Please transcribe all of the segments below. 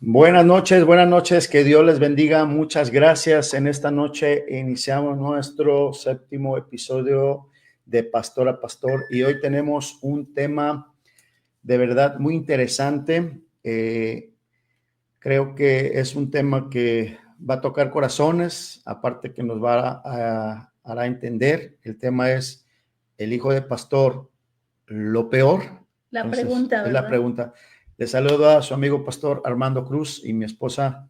Buenas noches, que Dios les bendiga. Muchas gracias. En esta noche iniciamos nuestro 7º episodio de Pastor a Pastor y hoy tenemos un tema de verdad muy interesante. Creo que es un tema que va a tocar corazones, aparte que nos va hará entender. El tema es el hijo de pastor, lo peor. La pregunta, ¿verdad? Es la pregunta. Le saludo a su amigo pastor Armando Cruz y mi esposa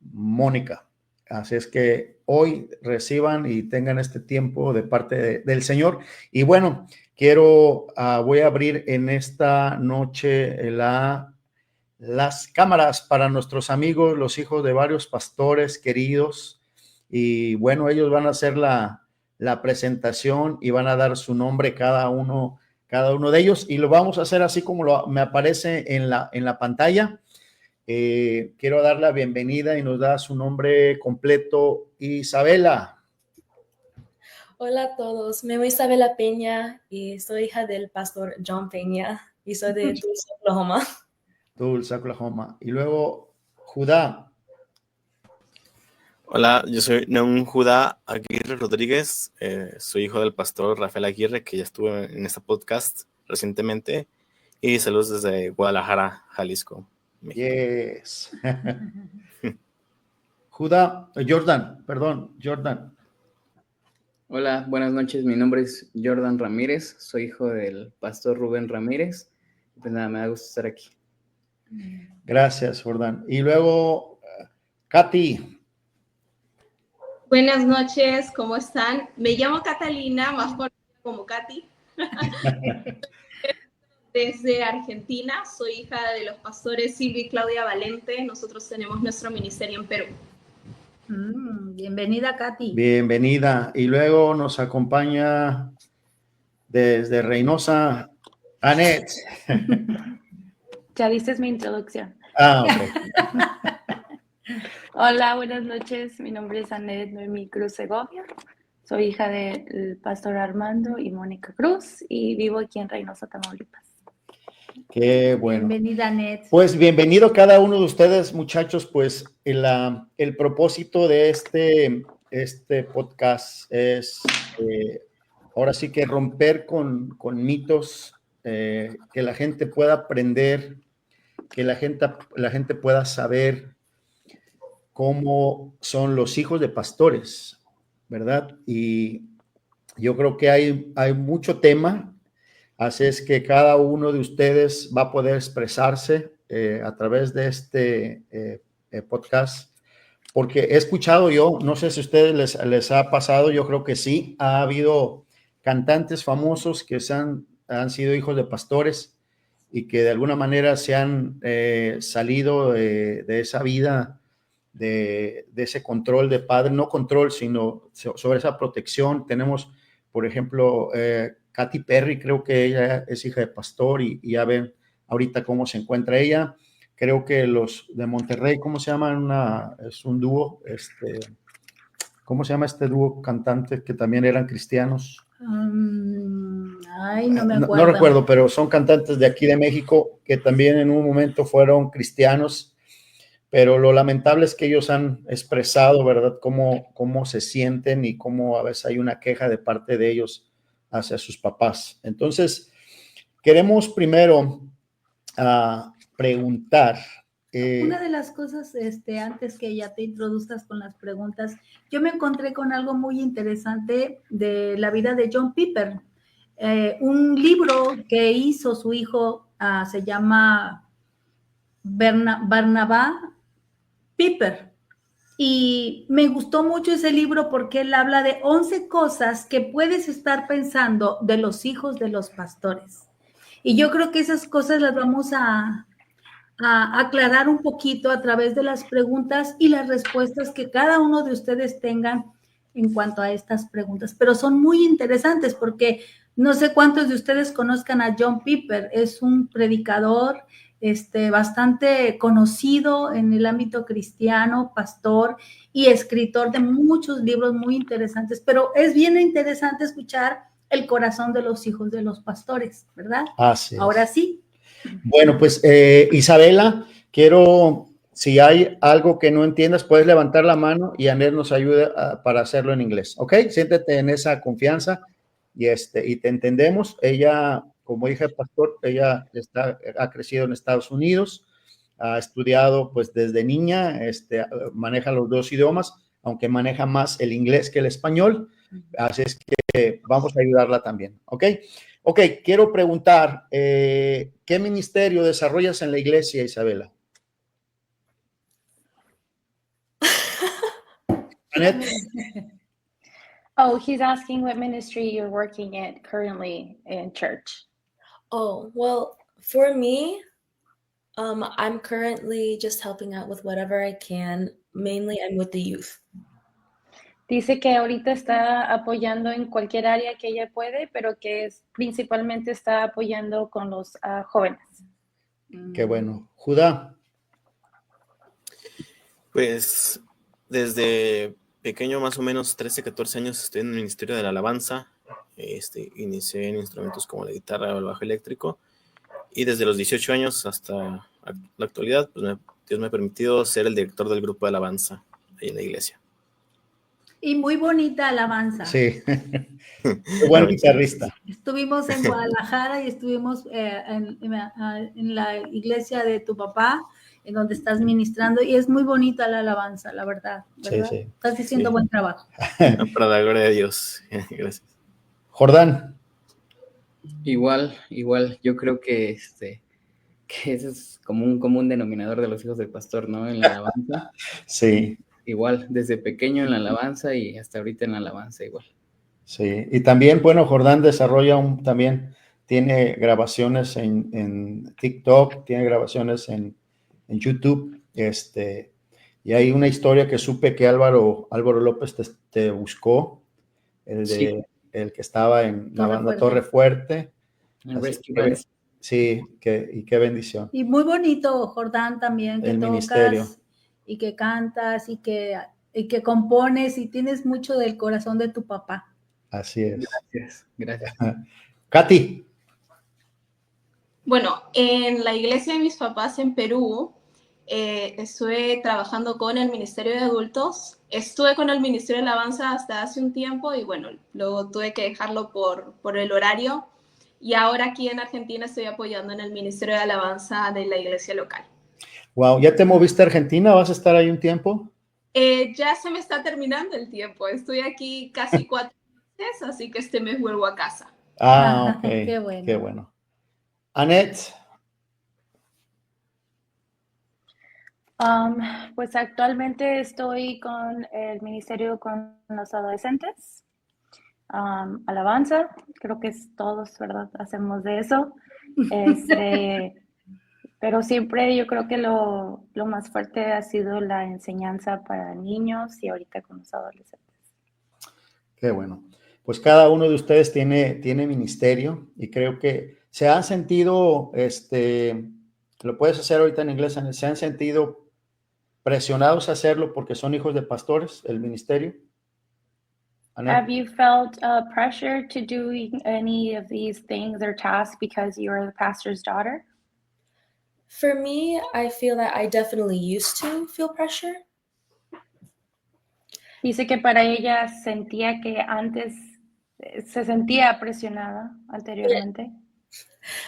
Mónica. Así es que hoy reciban y tengan este tiempo de parte del Señor. Y bueno, voy a abrir en esta noche las cámaras para nuestros amigos, los hijos de varios pastores queridos. Y bueno, ellos van a hacer la presentación y van a dar su nombre cada uno de ellos, y lo vamos a hacer así como me aparece en la pantalla. Quiero dar la bienvenida y nos da su nombre completo, Isabela. Hola a todos, me llamo Isabela Peña y soy hija del pastor John Peña y soy de Tulsa, Oklahoma. Tulsa, Oklahoma. Y luego, Judá. Hola, yo soy Neun Judá Aguirre Rodríguez, soy hijo del pastor Rafael Aguirre, que ya estuvo en este podcast recientemente, y saludos desde Guadalajara, Jalisco, México. Yes. Judá, Jordan. Hola, buenas noches, mi nombre es Jordan Ramírez, soy hijo del pastor Rubén Ramírez, pues nada, me da gusto estar aquí. Gracias, Jordan. Y luego, Katy. Buenas noches, ¿cómo están? Me llamo Catalina, más conocida como Katy. Desde Argentina, soy hija de los pastores Silvia y Claudia Valente. Nosotros tenemos nuestro ministerio en Perú. Bienvenida, Katy. Bienvenida. Y luego nos acompaña desde Reynosa, Anet. Ya viste mi introducción. Ok. Hola, buenas noches. Mi nombre es Anet Noemí Cruz Segovia. Soy hija del pastor Armando y Mónica Cruz y vivo aquí en Reynosa, Tamaulipas. Qué bueno. Bienvenida, Anet. Pues bienvenido cada uno de ustedes, muchachos. Pues el propósito de este podcast es ahora sí que romper con mitos, que la gente pueda aprender, que la gente pueda saber cómo son los hijos de pastores, ¿verdad? Y yo creo que hay mucho tema, así es que cada uno de ustedes va a poder expresarse a través de este podcast, porque he escuchado yo, no sé si a ustedes les ha pasado, yo creo que sí, ha habido cantantes famosos que han sido hijos de pastores y que de alguna manera se han salido de esa vida, de ese control de padre, no control, sino sobre esa protección. Tenemos, por ejemplo, Katy Perry, creo que ella es hija de pastor y ya ven ahorita cómo se encuentra ella. Creo que los de Monterrey, ¿cómo se llaman? Es un dúo, ¿cómo se llama este dúo cantante que también eran cristianos? Ay, no me acuerdo. No recuerdo, pero son cantantes de aquí de México que también en un momento fueron cristianos. Pero lo lamentable es que ellos han expresado, ¿verdad?, cómo se sienten y cómo a veces hay una queja de parte de ellos hacia sus papás. Entonces, queremos primero preguntar. Una de las cosas, antes que ya te introduzcas con las preguntas, yo me encontré con algo muy interesante de la vida de John Piper. Un libro que hizo su hijo se llama Barnabá Piper, y me gustó mucho ese libro porque él habla de 11 cosas que puedes estar pensando de los hijos de los pastores, y yo creo que esas cosas las vamos a aclarar un poquito a través de las preguntas y las respuestas que cada uno de ustedes tengan en cuanto a estas preguntas, pero son muy interesantes porque no sé cuántos de ustedes conozcan a John Piper. Es un predicador bastante conocido en el ámbito cristiano, pastor y escritor de muchos libros muy interesantes, pero es bien interesante escuchar el corazón de los hijos de los pastores, ¿verdad? Así es. Ahora sí. Bueno, pues Isabela, quiero Si hay algo que no entiendas, puedes levantar la mano y Anet nos ayuda para hacerlo en inglés, ¿ok? Siéntete en esa confianza y te entendemos. Ella, como hija de pastor, ella ha crecido en Estados Unidos, ha estudiado pues desde niña, maneja los dos idiomas, aunque maneja más el inglés que el español, así es que vamos a ayudarla también, ¿ok? Ok, quiero preguntar, ¿qué ministerio desarrollas en la iglesia, Isabela? Anet? Oh, he's asking what ministry you're working at currently in church. Oh, well, for me, I'm currently just helping out with whatever I can. Mainly, I'm with the youth. Dice que ahorita está apoyando en cualquier área que ella puede, pero que principalmente está apoyando con los jóvenes. Qué bueno. Judá. Pues desde pequeño, más o menos 13, 14 años, estoy en el Ministerio de la Alabanza. Inicié en instrumentos como la guitarra o el bajo eléctrico. Y desde los 18 años hasta la actualidad, pues Dios me ha permitido ser el director del grupo de alabanza ahí en la iglesia. Y muy bonita alabanza. Sí, qué buen guitarrista. Estuvimos en Guadalajara y estuvimos en la iglesia de tu papá, en donde estás ministrando, y es muy bonita la alabanza, la verdad. ¿Verdad? Sí. Estás haciendo buen trabajo. Para la gloria de Dios. Gracias. Jordán. Igual, yo creo que ese es como un común denominador de los hijos del pastor, ¿no? En la alabanza. Sí. Igual, desde pequeño en la alabanza y hasta ahorita en la alabanza igual. Sí, y también, bueno, Jordán desarrolla también tiene grabaciones en TikTok, tiene grabaciones en YouTube, y hay una historia que supe que Álvaro López te buscó, el que estaba en la banda Torre Fuerte. Sí, y qué bendición. Y muy bonito, Jordán, también, que el tocas ministerio. Y que cantas y que compones y tienes mucho del corazón de tu papá. Así es. Gracias. Katy. Bueno, en la iglesia de mis papás en Perú, estuve trabajando con el Ministerio de Adultos. Estuve con el Ministerio de Alabanza hasta hace un tiempo y bueno, luego tuve que dejarlo por el horario. Y ahora aquí en Argentina estoy apoyando en el Ministerio de Alabanza de la iglesia local. Wow, ¿ya te moviste a Argentina? ¿Vas a estar ahí un tiempo? Ya se me está terminando el tiempo. Estoy aquí casi 4 meses, así que este mes vuelvo a casa. Ah, ok. Qué bueno. Qué bueno. Anet. Pues actualmente estoy con el ministerio con los adolescentes. Alabanza, creo que todos, ¿verdad? Hacemos de eso. Pero siempre yo creo que lo más fuerte ha sido la enseñanza para niños y ahorita con los adolescentes. Qué bueno. Pues cada uno de ustedes tiene ministerio y creo que se han sentido, lo puedes hacer ahorita en inglés, se han sentido presionados a hacerlo porque son hijos de pastores, el ministerio. Have you felt pressure to do any of these things or tasks because you're the pastor's daughter? For me, I feel that I definitely used to feel pressure. Dice que para ella sentía que antes se sentía presionada anteriormente.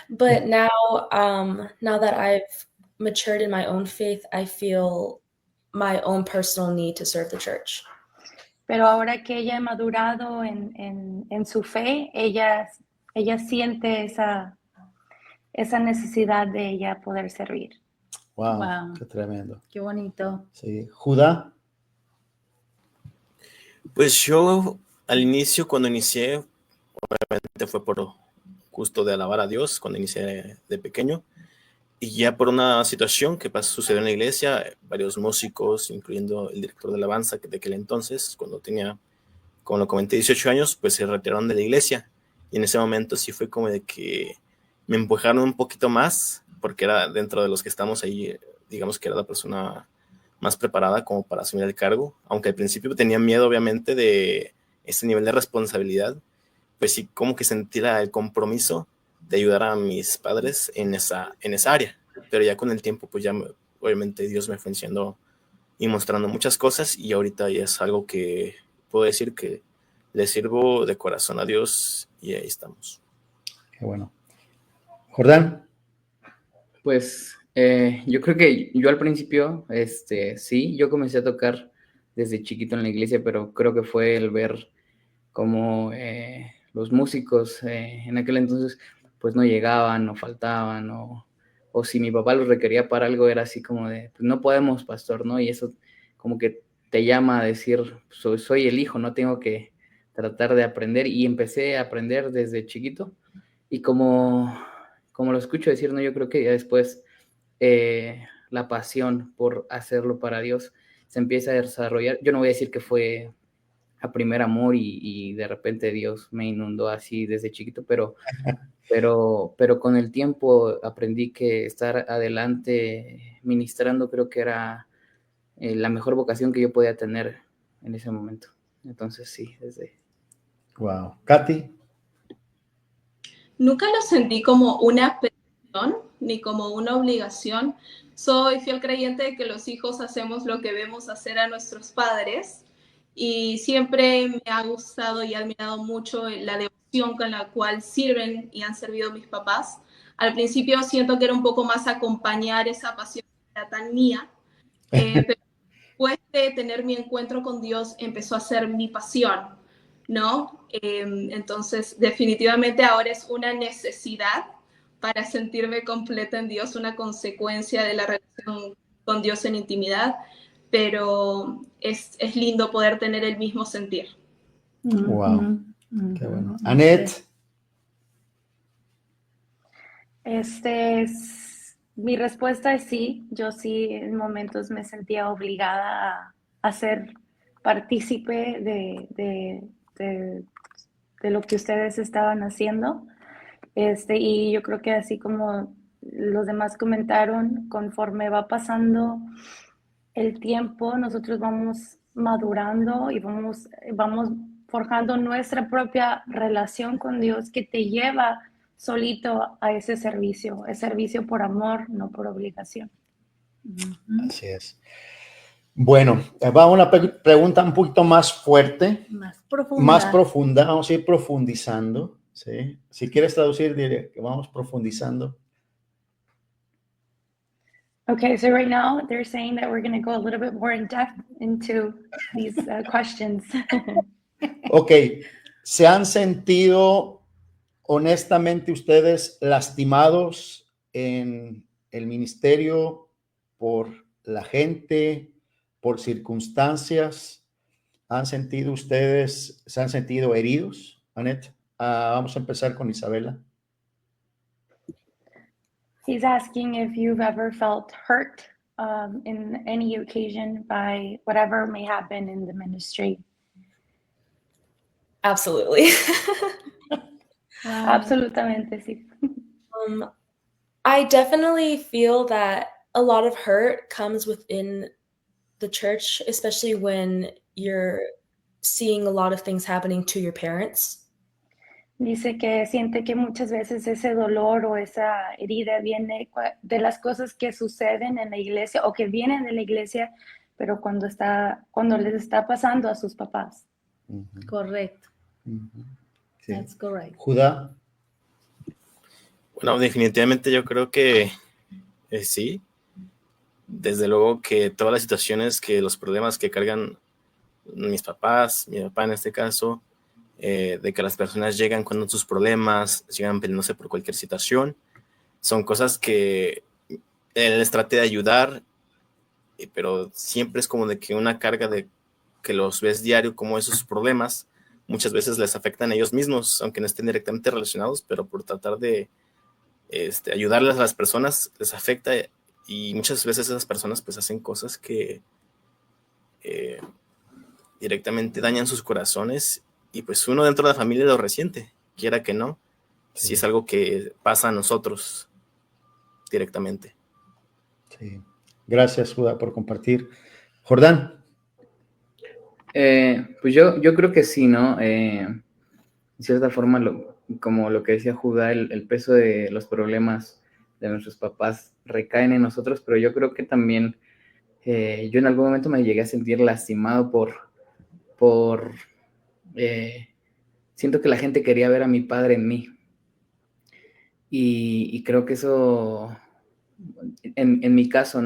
But now that I've matured in my own faith, I feel my own personal need to serve the church. Pero ahora que ella ha madurado en su fe, ella siente esa necesidad de ella poder servir. Wow, qué tremendo. Qué bonito. Sí. Judá. Pues yo al inicio, cuando inicié, obviamente fue por gusto de alabar a Dios, cuando inicié de pequeño, y ya por una situación que sucedió en la iglesia, varios músicos, incluyendo el director de alabanza de aquel entonces, cuando tenía, como lo comenté, 18 años, pues se retiraron de la iglesia, y en ese momento sí fue como de que me empujaron un poquito más, porque era dentro de los que estamos ahí, digamos que era la persona más preparada como para asumir el cargo, aunque al principio tenía miedo obviamente de ese nivel de responsabilidad, pues sí como que sentía el compromiso de ayudar a mis padres en esa área, pero ya con el tiempo pues ya obviamente Dios me fue enseñando y mostrando muchas cosas, y ahorita ya es algo que puedo decir que le sirvo de corazón a Dios, y ahí estamos. Qué bueno. Jordán. Pues yo creo que yo al principio, sí, yo comencé a tocar desde chiquito en la iglesia, pero creo que fue el ver cómo los músicos en aquel entonces pues no llegaban, no faltaban, o si mi papá los requería para algo era así como de, pues no podemos, pastor, ¿no? Y eso como que te llama a decir, soy el hijo, no tengo que tratar de aprender, y empecé a aprender desde chiquito, y como lo escucho decir, ¿no? Yo creo que ya después la pasión por hacerlo para Dios se empieza a desarrollar. Yo no voy a decir que fue a primer amor y de repente Dios me inundó así desde chiquito, pero con el tiempo aprendí que estar adelante ministrando creo que era la mejor vocación que yo podía tener en ese momento. Entonces sí, desde... Wow. Katy. Nunca lo sentí como una petición ni como una obligación. Soy fiel creyente de que los hijos hacemos lo que vemos hacer a nuestros padres, y siempre me ha gustado y admirado mucho la devoción con la cual sirven y han servido mis papás. Al principio siento que era un poco más acompañar esa pasión que era tan mía, pero después de tener mi encuentro con Dios empezó a ser mi pasión, ¿no? Entonces, definitivamente ahora es una necesidad para sentirme completa en Dios, una consecuencia de la relación con Dios en intimidad, pero es lindo poder tener el mismo sentir. Wow. Qué bueno. Annette. Mi respuesta es sí. Yo sí en momentos me sentía obligada a ser partícipe de lo que ustedes estaban haciendo. Y yo creo que así como los demás comentaron, conforme va pasando el tiempo, nosotros vamos madurando y vamos forjando nuestra propia relación con Dios, que te lleva solito a ese servicio. Es servicio por amor, no por obligación. Así es. Bueno, va una pregunta un poquito más fuerte, más profunda. Vamos a ir profundizando, ¿sí? Si quieres traducir, diré que vamos profundizando. Okay, so right now they're saying that we're going to go a little bit more in depth into these questions. Ok, ¿se han sentido honestamente ustedes lastimados en el ministerio por la gente, por circunstancias? ¿Se han sentido heridos, Annette? Vamos a empezar con Isabela. He's asking if you've ever felt hurt in any occasion by whatever may happen in the ministry. Absolutely. Absolutamente, sí. I definitely feel that a lot of hurt comes within the church, especially when you're seeing a lot of things happening to your parents. Dice que siente que muchas veces ese dolor o esa herida viene de las cosas que suceden en la iglesia o que vienen de la iglesia, pero cuando les está pasando a sus papás. Correcto. Sí. That's correct. Judá. Bueno, definitivamente yo creo que sí. Desde luego que todas las situaciones, los problemas que cargan mis papás, mi papá en este caso, de que las personas llegan con sus problemas, llegan peleándose por cualquier situación, son cosas que él les trate de ayudar, pero siempre es como de que una carga de que los ves diario, como esos problemas muchas veces les afectan a ellos mismos, aunque no estén directamente relacionados, pero por tratar de ayudarles a las personas les afecta, y muchas veces esas personas pues hacen cosas que directamente dañan sus corazones, y pues uno dentro de la familia lo resiente, quiera que no, si es algo que pasa a nosotros directamente. Sí. Gracias, Judá, por compartir. Jordán. Pues yo creo que sí, ¿no? En cierta forma, como lo que decía Judá, el peso de los problemas de nuestros papás recaen en nosotros, pero yo creo que también yo en algún momento me llegué a sentir lastimado por siento que la gente quería ver a mi padre en mí. Y creo que eso, en mi caso,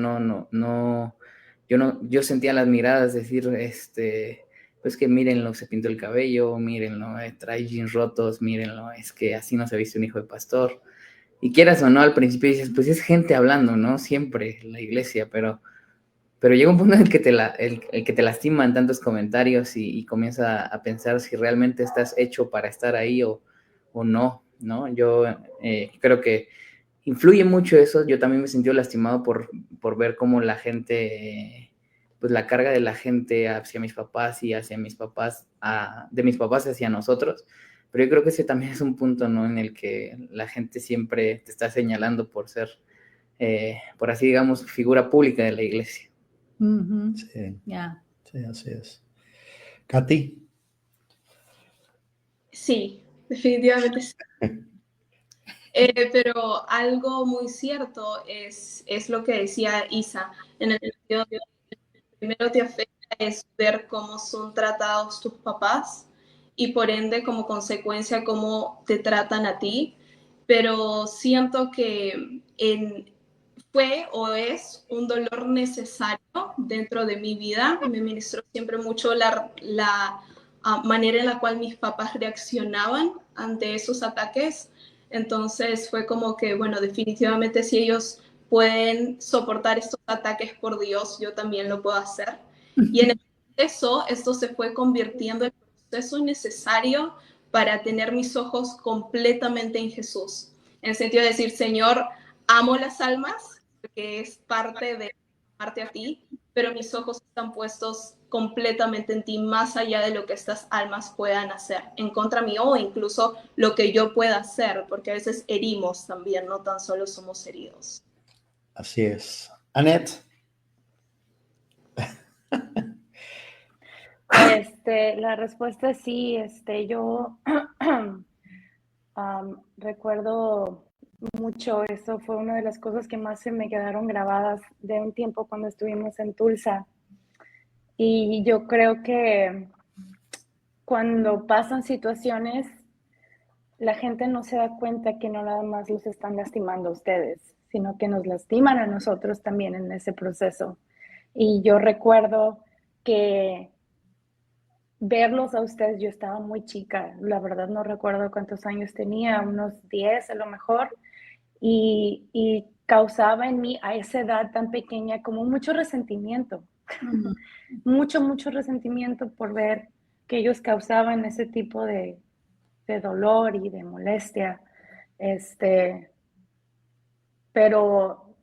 yo sentía las miradas decir, pues que mírenlo, se pintó el cabello, mírenlo, trae jeans rotos, mírenlo, es que así no se viste un hijo de pastor. Y quieras o no, al principio dices, pues es gente hablando, ¿no? Siempre en la iglesia, pero llega un punto en el que el que te lastiman tantos comentarios y comienza a pensar si realmente estás hecho para estar ahí o no, ¿no? Yo creo que influye mucho eso. Yo también me sentí lastimado por ver cómo la gente, pues la carga de la gente hacia mis papás y hacia mis papás, de mis papás hacia nosotros. Pero yo creo que ese también es un punto, ¿no? En el que la gente siempre te está señalando por ser, por así digamos, figura pública de la iglesia. Sí, Yeah. sí, así es. Katy. Sí, definitivamente sí. Pero algo muy cierto es lo que decía Isa, en el sentido de que primero te afecta es ver cómo son tratados tus papás y por ende como consecuencia cómo te tratan a ti, pero siento que fue o es un dolor necesario dentro de mi vida. Me ministró siempre mucho la manera en la cual mis papás reaccionaban ante esos ataques. Entonces fue como que, bueno, definitivamente si ellos pueden soportar estos ataques por Dios, yo también lo puedo hacer. Y en eso, esto se fue convirtiendo en el proceso necesario para tener mis ojos completamente en Jesús. En el sentido de decir, Señor, amo las almas, porque es parte de amarte a ti, pero mis ojos están puestos completamente en ti, más allá de lo que estas almas puedan hacer en contra mío o incluso lo que yo pueda hacer, porque a veces herimos también, no tan solo somos heridos. Así es. Annette. La respuesta es sí. Yo recuerdo mucho, eso fue una de las cosas que más se me quedaron grabadas de un tiempo cuando estuvimos en Tulsa. Y yo creo que cuando pasan situaciones, la gente no se da cuenta que no nada más los están lastimando a ustedes, sino que nos lastiman a nosotros también en ese proceso. Y yo recuerdo que verlos a ustedes, yo estaba muy chica, la verdad no recuerdo cuántos años tenía, unos 10 a lo mejor, y causaba en mí a esa edad tan pequeña como mucho resentimiento, mucho resentimiento por ver que ellos causaban ese tipo de dolor y de molestia, pero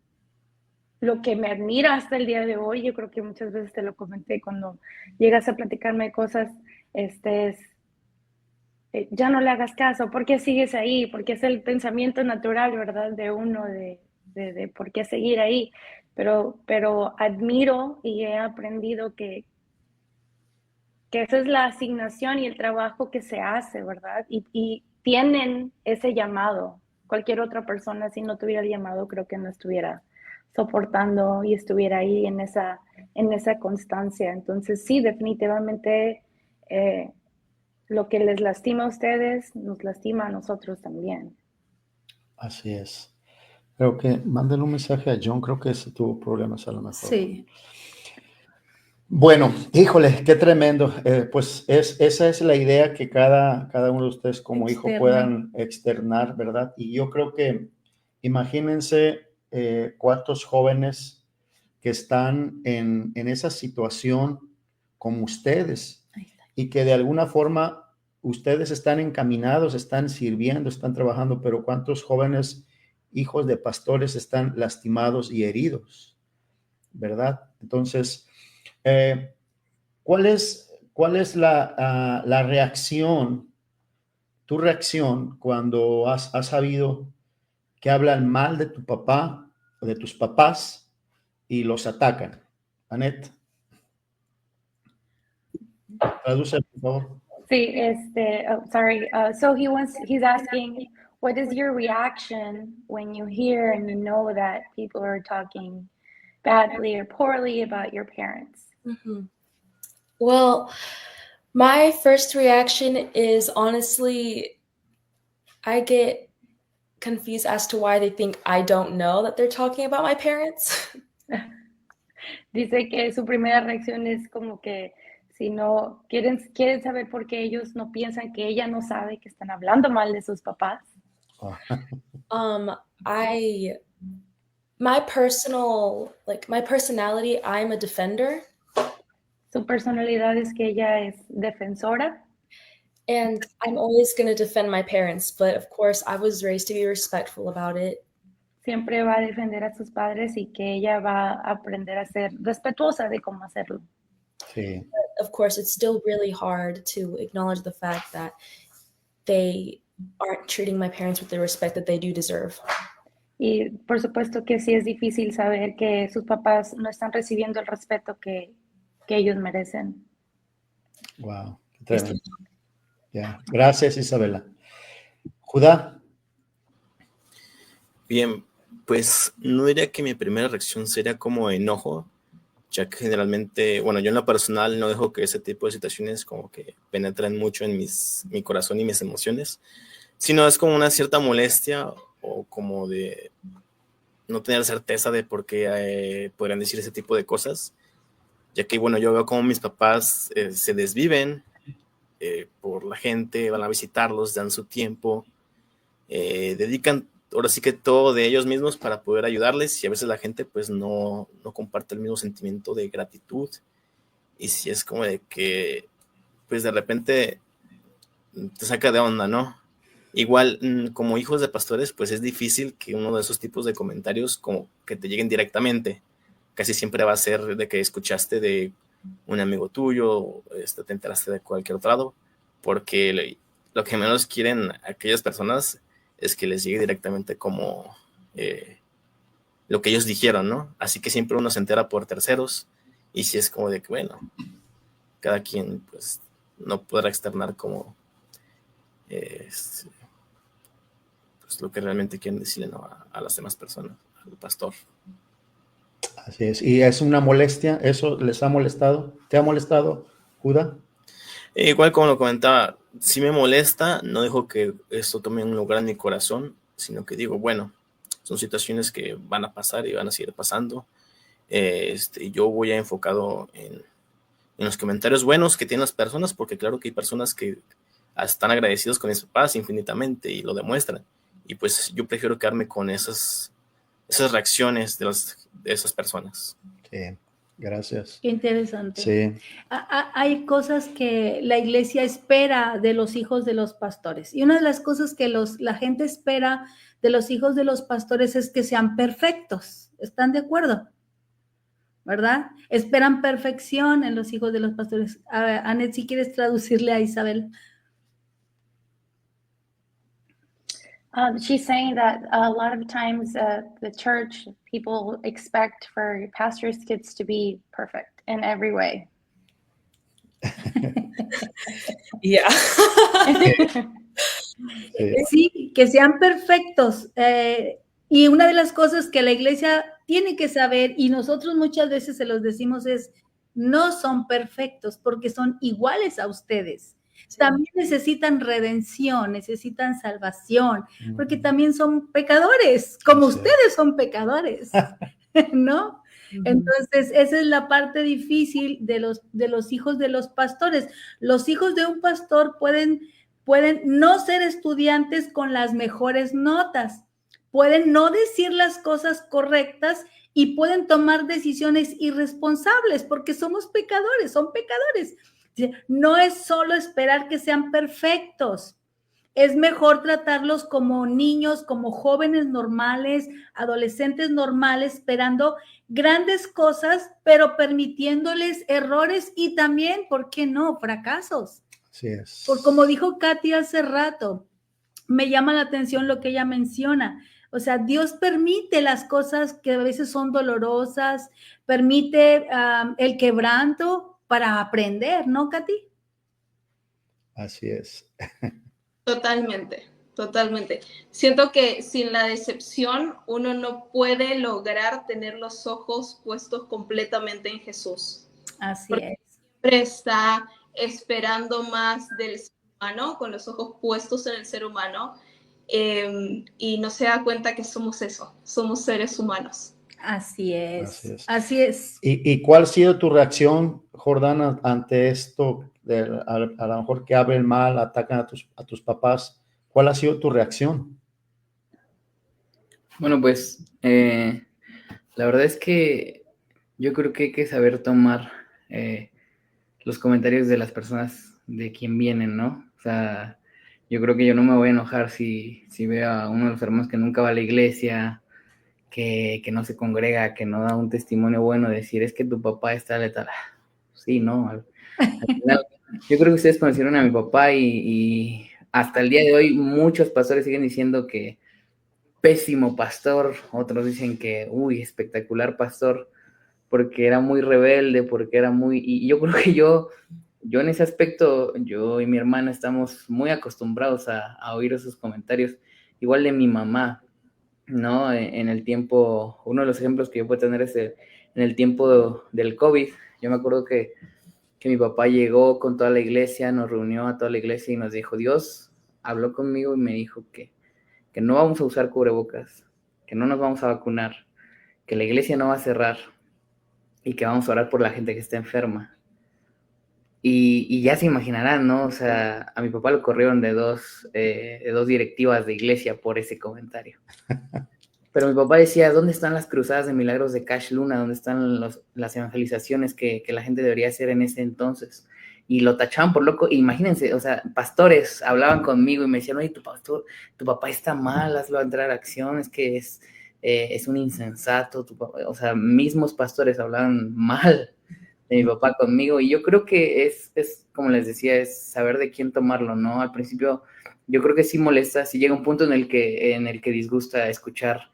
lo que me admira hasta el día de hoy, yo creo que muchas veces te lo comenté cuando llegas a platicarme cosas, es ya no le hagas caso, ¿por qué sigues ahí? Porque es el pensamiento natural, ¿verdad? De uno, de por qué seguir ahí. Pero admiro y he aprendido que esa es la asignación y el trabajo que se hace, ¿verdad? Y tienen ese llamado. Cualquier otra persona, si no tuviera el llamado, creo que no estuviera soportando y estuviera ahí en esa constancia. Entonces, sí, definitivamente lo que les lastima a ustedes, nos lastima a nosotros también. Así es. Creo que mándale un mensaje a John, creo que ese tuvo problemas a lo mejor. Sí. Bueno, híjole, qué tremendo. Pues esa es la idea que cada uno de ustedes como hijo puedan externar, ¿verdad? Y yo creo que, imagínense cuántos jóvenes que están en esa situación como ustedes y que de alguna forma ustedes están encaminados, están sirviendo, están trabajando, pero cuántos jóvenes hijos de pastores están lastimados y heridos, ¿verdad? Entonces, ¿cuál es la reacción, tu reacción cuando has sabido que hablan mal de tu papá o de tus papás y los atacan? Annette, traduce, por favor. Sí, sorry. So he's asking, What is your reaction when you hear and you know that people are talking badly or poorly about your parents? Well, my first reaction is honestly, I get confused as to why they think I don't know that they're talking about my parents. Dice que su primera reacción es como que si no quieren saber por qué ellos no piensan que ella no sabe que están hablando mal de sus papás. My personality, I'm a defender. Su personalidad es que ella es defensora. And I'm always going to defend my parents, but of course I was raised to be respectful about it. Siempre va a defender a sus padres y que ella va a aprender a ser respetuosa de cómo hacerlo. Sí. But of course, it's still really hard to acknowledge the fact that they aren't treating my parents with the respect that they do deserve. Y por supuesto que sí es difícil saber que sus papás no están recibiendo el respeto que ellos merecen. Wow, qué tremendo. Yeah. Gracias, Isabela. Judá. Bien, pues no diría que mi primera reacción sería como enojo, ya que generalmente, bueno, yo en lo personal no dejo que ese tipo de situaciones como que penetren mucho en mi corazón y mis emociones, sino es como una cierta molestia o como de no tener certeza de por qué podrían decir ese tipo de cosas, ya que, bueno, yo veo como mis papás se desviven por la gente, van a visitarlos, dan su tiempo, dedican ahora sí que todo de ellos mismos para poder ayudarles, y a veces la gente pues no comparte el mismo sentimiento de gratitud, y si es como de que pues de repente te saca de onda, ¿no? Igual como hijos de pastores pues es difícil que uno de esos tipos de comentarios como que te lleguen directamente, casi siempre va a ser de que escuchaste de un amigo tuyo, te enteraste de cualquier otro lado, porque lo que menos quieren aquellas personas es que les llegue directamente como lo que ellos dijeron, ¿no? Así que siempre uno se entera por terceros, y si es como de que, bueno, cada quien pues no podrá externar como pues, lo que realmente quieren decirle, ¿no? a las demás personas, al pastor. Así es. ¿Y es una molestia? ¿Eso les ha molestado? ¿Te ha molestado, Judá? Igual como lo comentaba, sí me molesta, no dejo que esto tome un lugar en mi corazón, sino que digo, bueno, son situaciones que van a pasar y van a seguir pasando. Yo voy enfocado en los comentarios buenos que tienen las personas, porque claro que hay personas que están agradecidos con mis papás infinitamente y lo demuestran. Y pues yo prefiero quedarme con esas reacciones de esas personas. Sí, gracias. Qué interesante. Sí. Hay cosas que la iglesia espera de los hijos de los pastores. Y una de las cosas que la gente espera de los hijos de los pastores es que sean perfectos. ¿Están de acuerdo? ¿Verdad? Esperan perfección en los hijos de los pastores. Anet, si quieres traducirle a Isabel. She's saying that a lot of times the church, people expect for pastors' kids to be perfect in every way. Yeah. Sí, que sean perfectos. Y una de las cosas que la iglesia tiene que saber, y nosotros muchas veces se los decimos, es no son perfectos porque son iguales a ustedes. Sí. También necesitan redención, necesitan salvación, porque también son pecadores, como sí. Ustedes son pecadores, ¿no? Entonces, esa es la parte difícil de los hijos de los pastores. Los hijos de un pastor pueden no ser estudiantes con las mejores notas, pueden no decir las cosas correctas y pueden tomar decisiones irresponsables porque somos pecadores, son pecadores. No es solo esperar que sean perfectos, es mejor tratarlos como niños, como jóvenes normales, adolescentes normales, esperando grandes cosas, pero permitiéndoles errores y también, ¿por qué no?, fracasos. Así es. Por como dijo Katy hace rato, me llama la atención lo que ella menciona. O sea, Dios permite las cosas que a veces son dolorosas, permite el quebranto para aprender, ¿no, Katy? Así es. Totalmente. totalmente. Siento que sin la decepción uno no puede lograr tener los ojos puestos completamente en Jesús. Así Porque es. siempre está esperando más del ser humano, con los ojos puestos en el ser humano, y no se da cuenta que somos eso, somos seres humanos. Así es. Así es. Así es. ¿Y cuál ha sido tu reacción, Jordana, ante esto? A lo mejor que hablen mal, atacan a tus papás. ¿Cuál ha sido tu reacción? Bueno, pues la verdad es que yo creo que hay que saber tomar los comentarios de las personas de quien vienen, ¿no? O sea, yo creo que yo no me voy a enojar si veo a uno de los hermanos que nunca va a la iglesia, que no se congrega, que no da un testimonio bueno, decir, es que tu papá está letal. Sí, no. Al final, yo creo que ustedes conocieron a mi papá y hasta el día de hoy muchos pastores siguen diciendo que pésimo pastor, otros dicen que, uy, espectacular pastor, porque era muy rebelde, porque era muy... Y yo creo que yo en ese aspecto, yo y mi hermana estamos muy acostumbrados a oír esos comentarios, igual de mi mamá, ¿no? En el tiempo, uno de los ejemplos que yo puedo tener es en el tiempo del COVID. Yo me acuerdo que mi papá llegó con toda la iglesia, nos reunió a toda la iglesia y nos dijo, Dios habló conmigo y me dijo que no vamos a usar cubrebocas, que no nos vamos a vacunar, que la iglesia no va a cerrar y que vamos a orar por la gente que está enferma. Y ya se imaginarán, ¿no? O sea, a mi papá lo corrieron de dos directivas de iglesia por ese comentario. Pero mi papá decía, ¿dónde están las cruzadas de milagros de Cash Luna? ¿Dónde están las evangelizaciones que la gente debería hacer en ese entonces? Y lo tachaban por loco. Imagínense, o sea, pastores hablaban conmigo y me decían, oye, tu papá está mal, hazlo entrar a acción, es que es un insensato. O sea, mismos pastores hablaban mal de mi papá conmigo. Y yo creo que es, como les decía, es saber de quién tomarlo, ¿no? Al principio yo creo que sí molesta, sí llega un punto en el que disgusta escuchar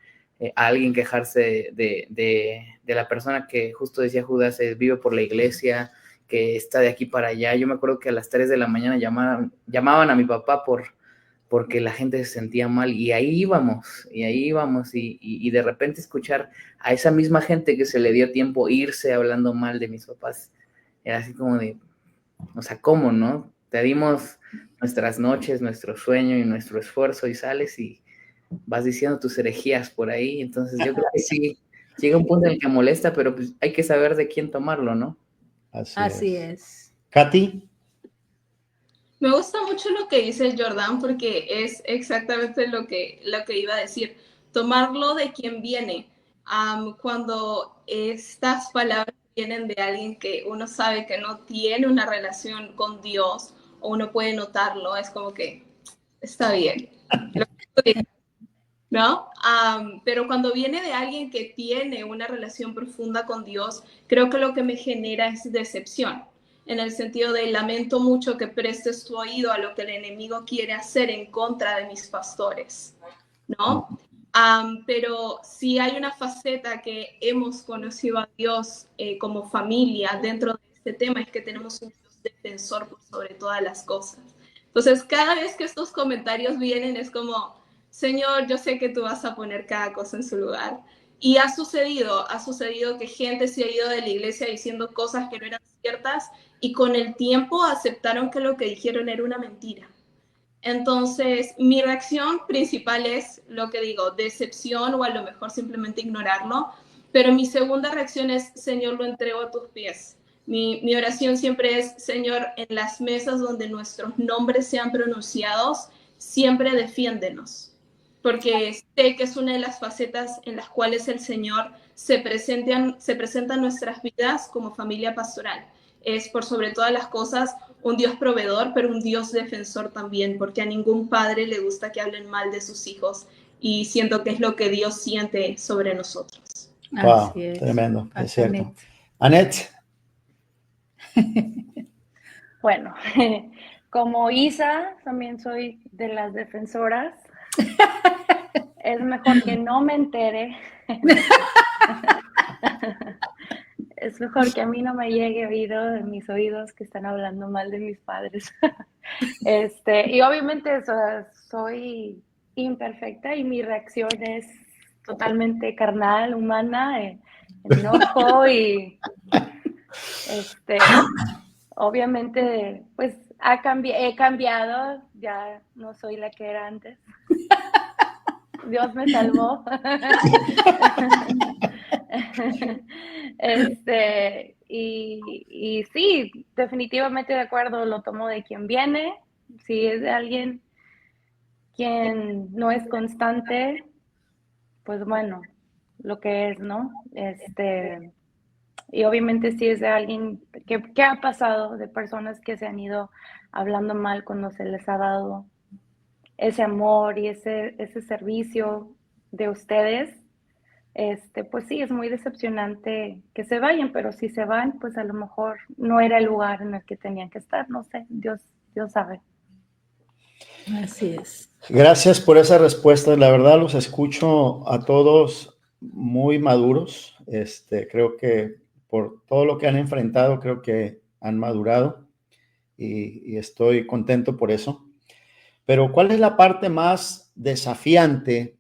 a alguien quejarse de la persona que justo decía Judas, vive por la iglesia, que está de aquí para allá. Yo me acuerdo que a las 3 de la mañana llamaban a mi papá porque la gente se sentía mal y ahí íbamos y de repente escuchar a esa misma gente que se le dio tiempo irse hablando mal de mis papás, era así como de, o sea, ¿cómo, no? Te dimos nuestras noches, nuestro sueño y nuestro esfuerzo y sales y vas diciendo tus herejías por ahí. Entonces yo creo que sí, llega un punto en el que molesta, pero pues hay que saber de quién tomarlo, ¿no? Así es. Katy. Me gusta mucho lo que dice Jordan porque es exactamente lo que iba a decir. Tomarlo de quien viene. Cuando estas palabras vienen de alguien que uno sabe que no tiene una relación con Dios o uno puede notarlo, es como que está bien. ¿No? Pero cuando viene de alguien que tiene una relación profunda con Dios, creo que lo que me genera es decepción, en el sentido de lamento mucho que prestes tu oído a lo que el enemigo quiere hacer en contra de mis pastores, ¿no? Pero sí hay una faceta que hemos conocido a Dios como familia dentro de este tema, es que tenemos un Dios defensor por sobre todas las cosas. Entonces, cada vez que estos comentarios vienen es como, Señor, yo sé que tú vas a poner cada cosa en su lugar. Y ha sucedido que gente se ha ido de la iglesia diciendo cosas que no eran ciertas y con el tiempo aceptaron que lo que dijeron era una mentira. Entonces, mi reacción principal es lo que digo, decepción o a lo mejor simplemente ignorarlo. Pero mi segunda reacción es, Señor, lo entrego a tus pies. Mi oración siempre es, Señor, en las mesas donde nuestros nombres sean pronunciados, siempre defiéndenos. Porque sé que es una de las facetas en las cuales el Señor se presenta en nuestras vidas como familia pastoral. Es por sobre todas las cosas un Dios proveedor, pero un Dios defensor también, porque a ningún padre le gusta que hablen mal de sus hijos y siento que es lo que Dios siente sobre nosotros. Wow, tremendo, es cierto. Annette. Bueno, como Isa, también soy de las defensoras. Es mejor que no me entere. Es mejor que a mí no me llegue oído de mis oídos que están hablando mal de mis padres. Y obviamente soy imperfecta y mi reacción es totalmente carnal, humana, enojo y obviamente pues he cambiado, ya no soy la que era antes. Dios me salvó. Y sí, definitivamente de acuerdo, lo tomo de quien viene. Si es de alguien quien no es constante, pues bueno, lo que es, ¿no? Y obviamente si es de alguien que ha pasado, de personas que se han ido hablando mal cuando se les ha dado ese amor y ese servicio de ustedes, pues sí, es muy decepcionante que se vayan, pero si se van, pues a lo mejor no era el lugar en el que tenían que estar, no sé, Dios sabe. Así es. Gracias por esa respuesta. La verdad, los escucho a todos muy maduros. Creo que por todo lo que han enfrentado, creo que han madurado y estoy contento por eso. Pero, ¿cuál es la parte más desafiante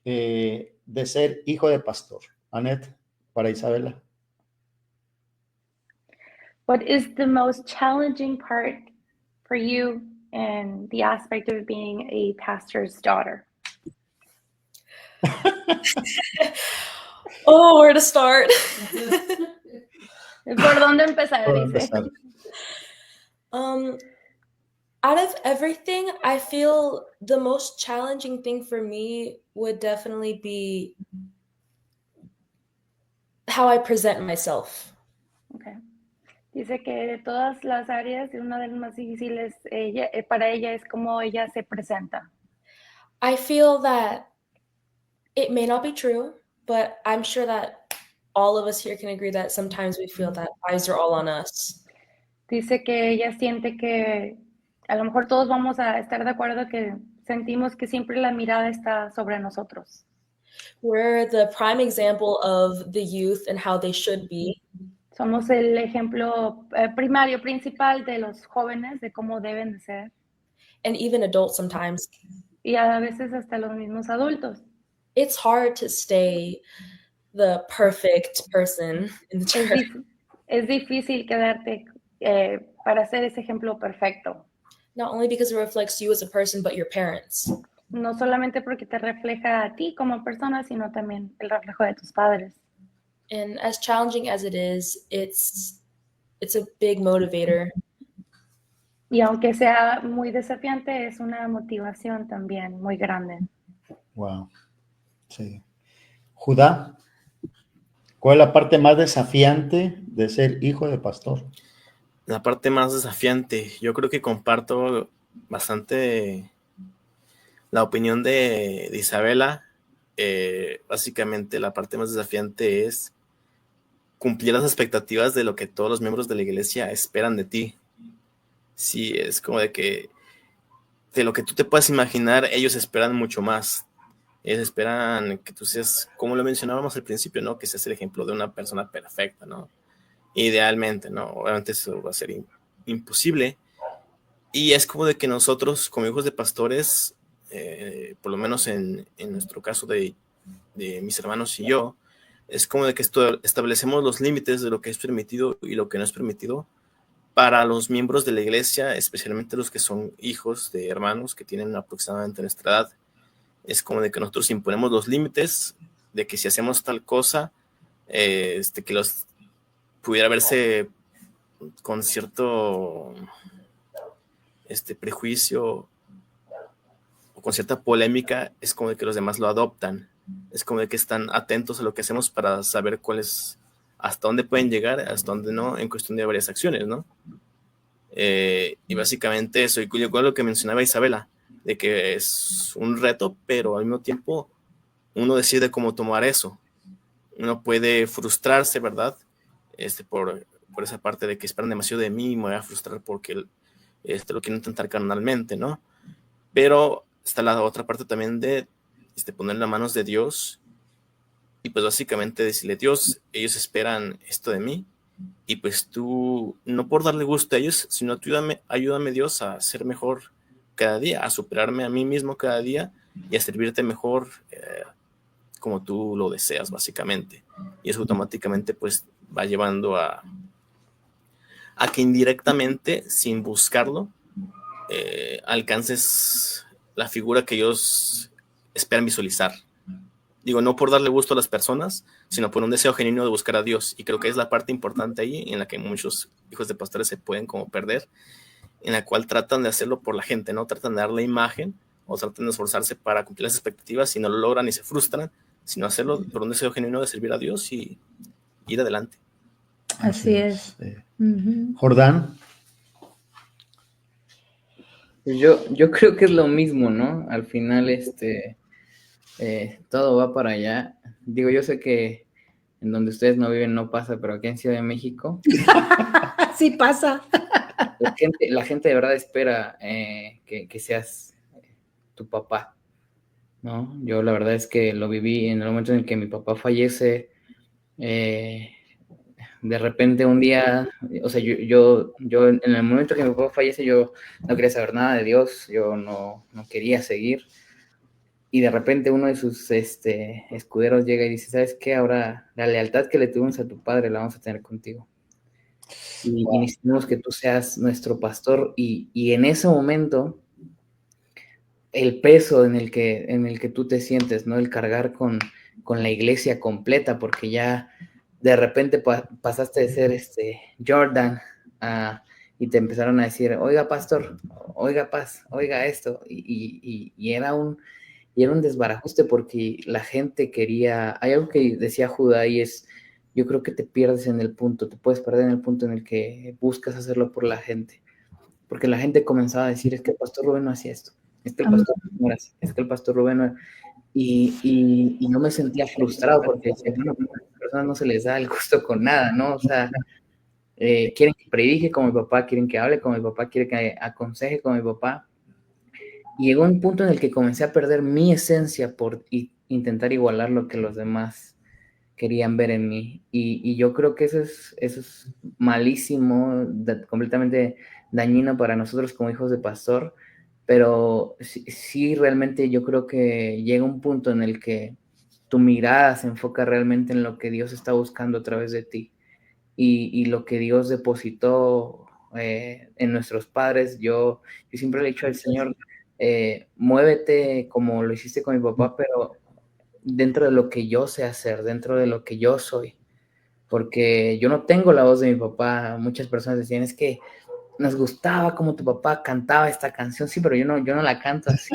de ser hijo de pastor? Annette, para Isabela. What is the most challenging part for you in the aspect of being a pastor's daughter? Oh, where to start? ¿Por dónde empezar? Por Dice. empezar. Out of everything, I feel the most challenging thing for me would definitely be how I present myself. Okay. Dice que de todas las áreas, una de las más difíciles para ella es cómo ella se presenta. I feel that it may not be true, but I'm sure that all of us here can agree that sometimes we feel that eyes are all on us. Dice que ella siente que a lo mejor todos vamos a estar de acuerdo que sentimos que siempre la mirada está sobre nosotros. We're the prime example of the youth and how they should be. Somos el ejemplo primario, principal de los jóvenes, de cómo deben de ser. And even adults sometimes. Y a veces hasta los mismos adultos. It's hard to stay the perfect person in the church. Es difícil quedarte para ser ese ejemplo perfecto. Not only because it reflects you as a person, but your parents. No solamente porque te refleja a ti como persona, sino también el reflejo de tus padres. And as challenging as it is, it's a big motivator. Y aunque sea muy desafiante, es una motivación también muy grande. Wow. Sí. Judá, ¿cuál es la parte más desafiante de ser hijo de pastor? La parte más desafiante, yo creo que comparto bastante la opinión de Isabela. Básicamente la parte más desafiante es cumplir las expectativas de lo que todos los miembros de la iglesia esperan de ti. Sí, es como de que de lo que tú te puedas imaginar, ellos esperan mucho más. Ellos esperan que tú seas, como lo mencionábamos al principio, ¿no? Que seas el ejemplo de una persona perfecta, ¿no? Idealmente, ¿no? Obviamente eso va a ser imposible. Y es como de que nosotros, como hijos de pastores, por lo menos en nuestro caso de mis hermanos y yo, es como de que establecemos los límites de lo que es permitido y lo que no es permitido para los miembros de la iglesia, especialmente los que son hijos de hermanos que tienen aproximadamente nuestra edad. Es como de que nosotros imponemos los límites de que si hacemos tal cosa, que los pudiera verse con cierto prejuicio o con cierta polémica, es como de que los demás lo adoptan. Es como de que están atentos a lo que hacemos para saber cuál es, hasta dónde pueden llegar, hasta dónde no, en cuestión de varias acciones, ¿no? Y básicamente eso, y con lo que mencionaba Isabela, de que es un reto, pero al mismo tiempo uno decide cómo tomar eso. Uno puede frustrarse, ¿verdad? Por esa parte de que esperan demasiado de mí, me voy a frustrar porque lo quiero intentar carnalmente, ¿no? Pero está la otra parte también de poner en las manos de Dios y pues básicamente decirle, Dios, ellos esperan esto de mí y pues tú, no por darle gusto a ellos, sino tú ayúdame Dios a ser mejor cada día, a superarme a mí mismo cada día y a servirte mejor como tú lo deseas, básicamente. Y eso automáticamente pues va llevando a que indirectamente, sin buscarlo, alcances la figura que ellos esperan visualizar. Digo, no por darle gusto a las personas, sino por un deseo genuino de buscar a Dios. Y creo que es la parte importante ahí en la que muchos hijos de pastores se pueden como perder, en la cual tratan de hacerlo por la gente, ¿no? Tratan de dar la imagen o tratan de esforzarse para cumplir las expectativas y no lo logran y se frustran, sino hacerlo por un deseo genuino de servir a Dios y ir adelante. Así es. Jordán. Yo creo que es lo mismo, ¿no? Al final, todo va para allá. Digo, yo sé que en donde ustedes no viven no pasa, pero aquí en Ciudad de México Sí pasa. la gente de verdad espera que seas tu papá, ¿no? Yo la verdad es que lo viví en el momento en el que mi papá fallece. De repente un día, o sea, yo en el momento que mi papá fallece, yo no quería saber nada de Dios, yo no quería seguir. Y de repente uno de sus escuderos llega y dice, ¿sabes qué? Ahora la lealtad que le tuvimos a tu padre la vamos a tener contigo. Y necesitamos que tú seas nuestro pastor. Y en ese momento, el peso en el que tú te sientes, ¿no? El cargar con la iglesia completa, porque ya de repente pasaste de ser Jordan y te empezaron a decir, oiga pastor, oiga paz, oiga esto, y era un desbarajuste porque la gente quería, hay algo que decía Judá y es, yo creo que te pierdes en el punto, te puedes perder en el punto en el que buscas hacerlo por la gente, porque la gente comenzaba a decir, es que el pastor Rubén no hacía esto, es que el pastor Rubén no era así, es que el pastor Rubén no era... Y yo me sentía frustrado porque decía, bueno, a las personas no se les da el gusto con nada, ¿no? O sea, quieren que predique como mi papá, quieren que hable como mi papá, quieren que aconseje como mi papá. Y llegó un punto en el que comencé a perder mi esencia por intentar igualar lo que los demás querían ver en mí. Y yo creo que eso es malísimo, completamente dañino para nosotros como hijos de pastor. Pero sí, realmente yo creo que llega un punto en el que tu mirada se enfoca realmente en lo que Dios está buscando a través de ti y lo que Dios depositó en nuestros padres. Yo siempre le he dicho al Señor, muévete como lo hiciste con mi papá, pero dentro de lo que yo sé hacer, dentro de lo que yo soy, porque yo no tengo la voz de mi papá. Muchas personas decían, es que nos gustaba como tu papá cantaba esta canción, sí, pero yo no la canto así.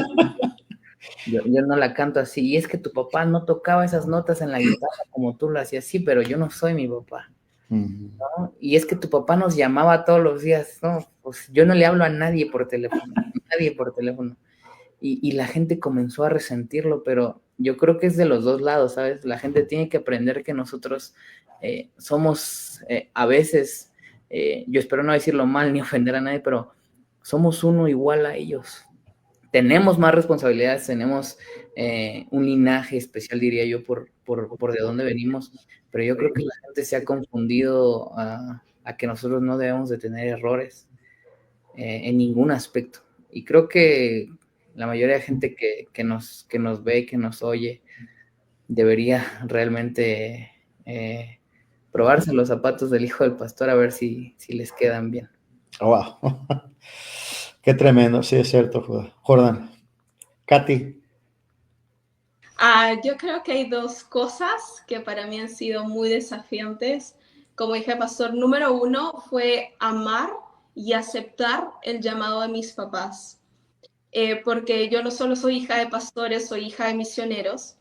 Yo no la canto así. Y es que tu papá no tocaba esas notas en la guitarra como tú lo hacías, sí, pero yo no soy mi papá, ¿no? Y es que tu papá nos llamaba todos los días, no, pues yo no le hablo a nadie por teléfono, Y la gente comenzó a resentirlo, pero yo creo que es de los dos lados, ¿sabes? La gente tiene que aprender que nosotros somos a veces... yo espero no decirlo mal ni ofender a nadie, pero somos uno igual a ellos. Tenemos más responsabilidades, tenemos un linaje especial, diría yo, por de dónde venimos, pero yo creo que la gente se ha confundido a que nosotros no debemos de tener errores en ningún aspecto. Y creo que la mayoría de gente que nos ve, que nos oye, debería realmente... probarse los zapatos del hijo del pastor a ver si les quedan bien. Wow. Qué tremendo, sí es cierto, Jordán. Katy. Yo creo que hay dos cosas que para mí han sido muy desafiantes. Como dije, pastor, número uno fue amar y aceptar el llamado de mis papás. Porque yo no solo soy hija de pastores, soy hija de misioneros.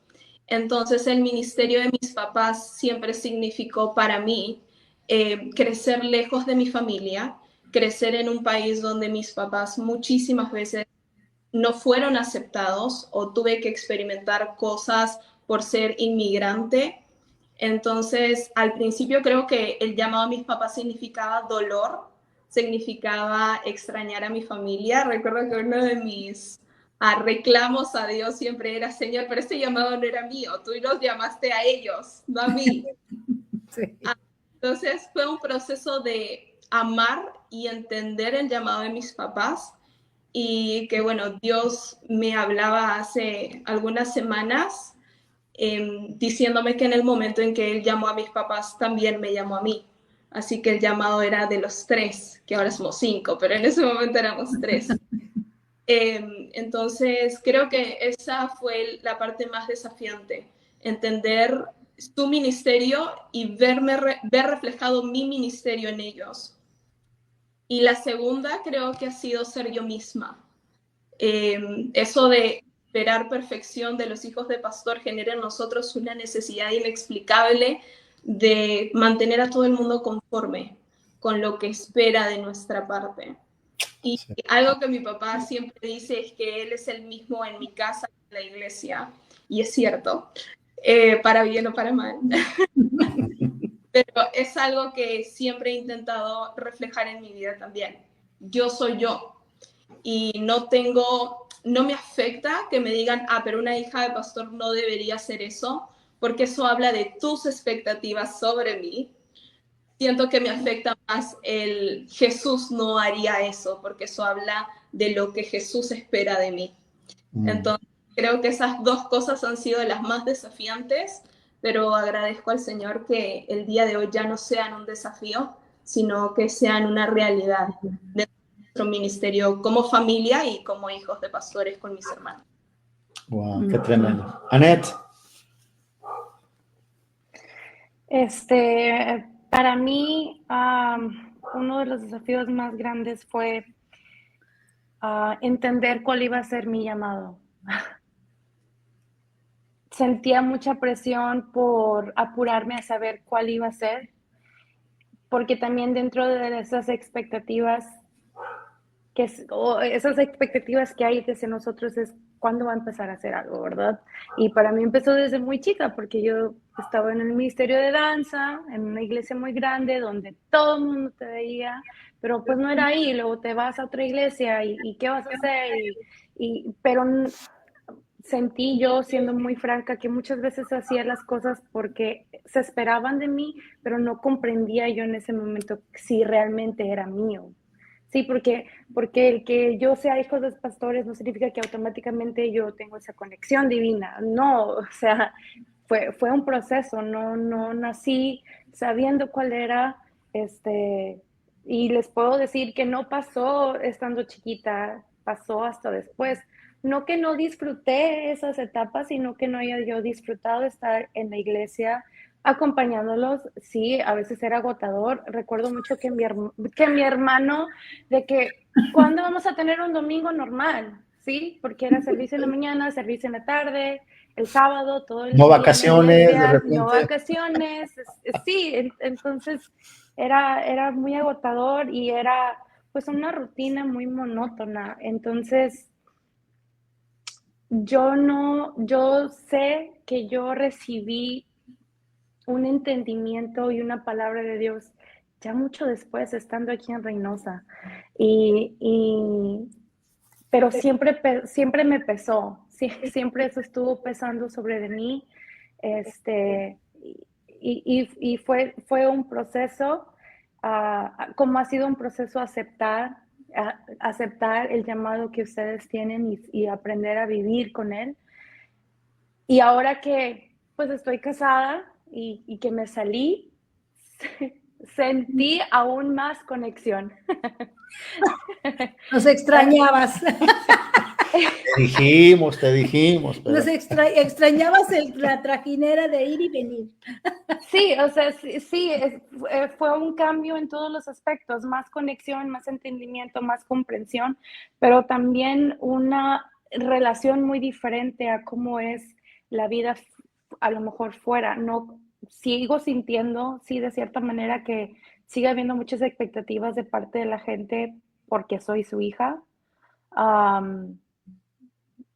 Entonces el ministerio de mis papás siempre significó para mí crecer lejos de mi familia, crecer en un país donde mis papás muchísimas veces no fueron aceptados o tuve que experimentar cosas por ser inmigrante. Entonces, al principio creo que el llamado a mis papás significaba dolor, significaba extrañar a mi familia. Recuerdo que uno de mis reclamos a Dios siempre era, Señor, pero este llamado no era mío, tú los llamaste a ellos, no a mí. Sí. Entonces fue un proceso de amar y entender el llamado de mis papás, y que bueno, Dios me hablaba hace algunas semanas diciéndome que en el momento en que Él llamó a mis papás, también me llamó a mí. Así que el llamado era de los 3, que ahora somos 5, pero en ese momento éramos 3. Entonces creo que esa fue la parte más desafiante, entender su ministerio y ver reflejado mi ministerio en ellos. Y la segunda creo que ha sido ser yo misma. Eso de esperar perfección de los hijos de pastor genera en nosotros una necesidad inexplicable de mantener a todo el mundo conforme con lo que espera de nuestra parte. Y algo que mi papá siempre dice es que él es el mismo en mi casa que en la iglesia. Y es cierto, para bien o para mal. Pero es algo que siempre he intentado reflejar en mi vida también. Yo soy yo. Y no me afecta que me digan, pero una hija de pastor no debería hacer eso, porque eso habla de tus expectativas sobre mí. Siento que me afecta más el Jesús no haría eso, porque eso habla de lo que Jesús espera de mí. Entonces, creo que esas dos cosas han sido las más desafiantes, pero agradezco al Señor que el día de hoy ya no sean un desafío, sino que sean una realidad de nuestro ministerio como familia y como hijos de pastores con mis hermanos. Wow, qué tremendo. Annette. Para mí, uno de los desafíos más grandes fue entender cuál iba a ser mi llamado. Sentía mucha presión por apurarme a saber cuál iba a ser, porque también dentro de esas expectativas esas expectativas que hay desde nosotros es cuándo va a empezar a hacer algo, ¿verdad? Y para mí empezó desde muy chica, porque yo estaba en el ministerio de danza, en una iglesia muy grande, donde todo el mundo te veía, pero pues no era ahí, luego te vas a otra iglesia y ¿qué vas a hacer? Pero sentí yo, siendo muy franca, que muchas veces hacía las cosas porque se esperaban de mí, pero no comprendía yo en ese momento si realmente era mío. Sí, porque el que yo sea hijo de los pastores no significa que automáticamente yo tengo esa conexión divina. No, o sea, fue un proceso, no nací sabiendo cuál era, y les puedo decir que no pasó estando chiquita, pasó hasta después. No que no disfruté esas etapas, sino que no haya yo disfrutado de estar en la iglesia acompañándolos. Sí, a veces era agotador. Recuerdo mucho que mi hermano, de que, ¿cuándo vamos a tener un domingo normal? Sí, porque era servicio en la mañana, servicio en la tarde, el sábado, todo el no día vacaciones, iglesia, de repente. no vacaciones. Sí, entonces era muy agotador y era pues una rutina muy monótona. Entonces, yo sé que yo recibí un entendimiento y una palabra de Dios ya mucho después, estando aquí en Reynosa. Pero siempre me pesó, siempre eso estuvo pesando sobre de mí. Y fue un proceso, como ha sido un proceso aceptar el llamado que ustedes tienen y aprender a vivir con él. Y ahora que pues estoy casada y que me salí, sentí aún más conexión. Nos extrañabas. Te dijimos. Pero... Nos extrañabas la trajinera de ir y venir. Sí, o sea, sí, fue un cambio en todos los aspectos, más conexión, más entendimiento, más comprensión, pero también una relación muy diferente a cómo es la vida a lo mejor fuera. No, sigo sintiendo, sí, de cierta manera que sigue habiendo muchas expectativas de parte de la gente porque soy su hija.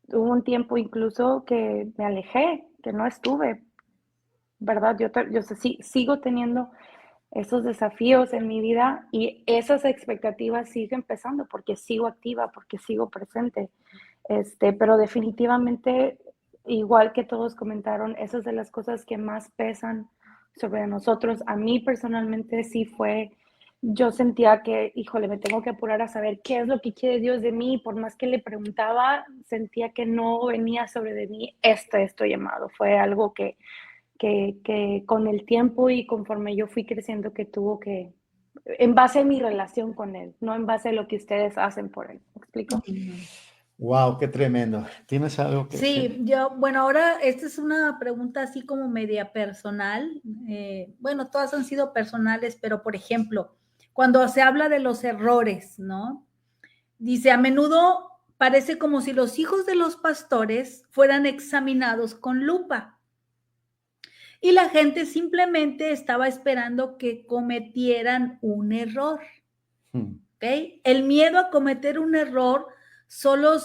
Hubo un tiempo incluso que me alejé, que no estuve, ¿verdad? Yo sigo teniendo esos desafíos en mi vida y esas expectativas siguen empezando porque sigo activa, porque sigo presente. Pero definitivamente, igual que todos comentaron, esas de las cosas que más pesan sobre nosotros. A mí personalmente sí fue, yo sentía que, híjole, me tengo que apurar a saber qué es lo que quiere Dios de mí. Por más que le preguntaba, sentía que no venía sobre de mí esto llamado. Fue algo que con el tiempo y conforme yo fui creciendo, que tuvo que, en base a mi relación con Él, no en base a lo que ustedes hacen por Él. ¿Me explico? Wow, qué tremendo. ¿Tienes algo que decir? Sí, bueno, ahora esta es una pregunta así como media personal. Bueno, todas han sido personales, pero por ejemplo, cuando se habla de los errores, ¿no? Dice, a menudo parece como si los hijos de los pastores fueran examinados con lupa y la gente simplemente estaba esperando que cometieran un error. ¿Okay? El miedo a cometer un error solo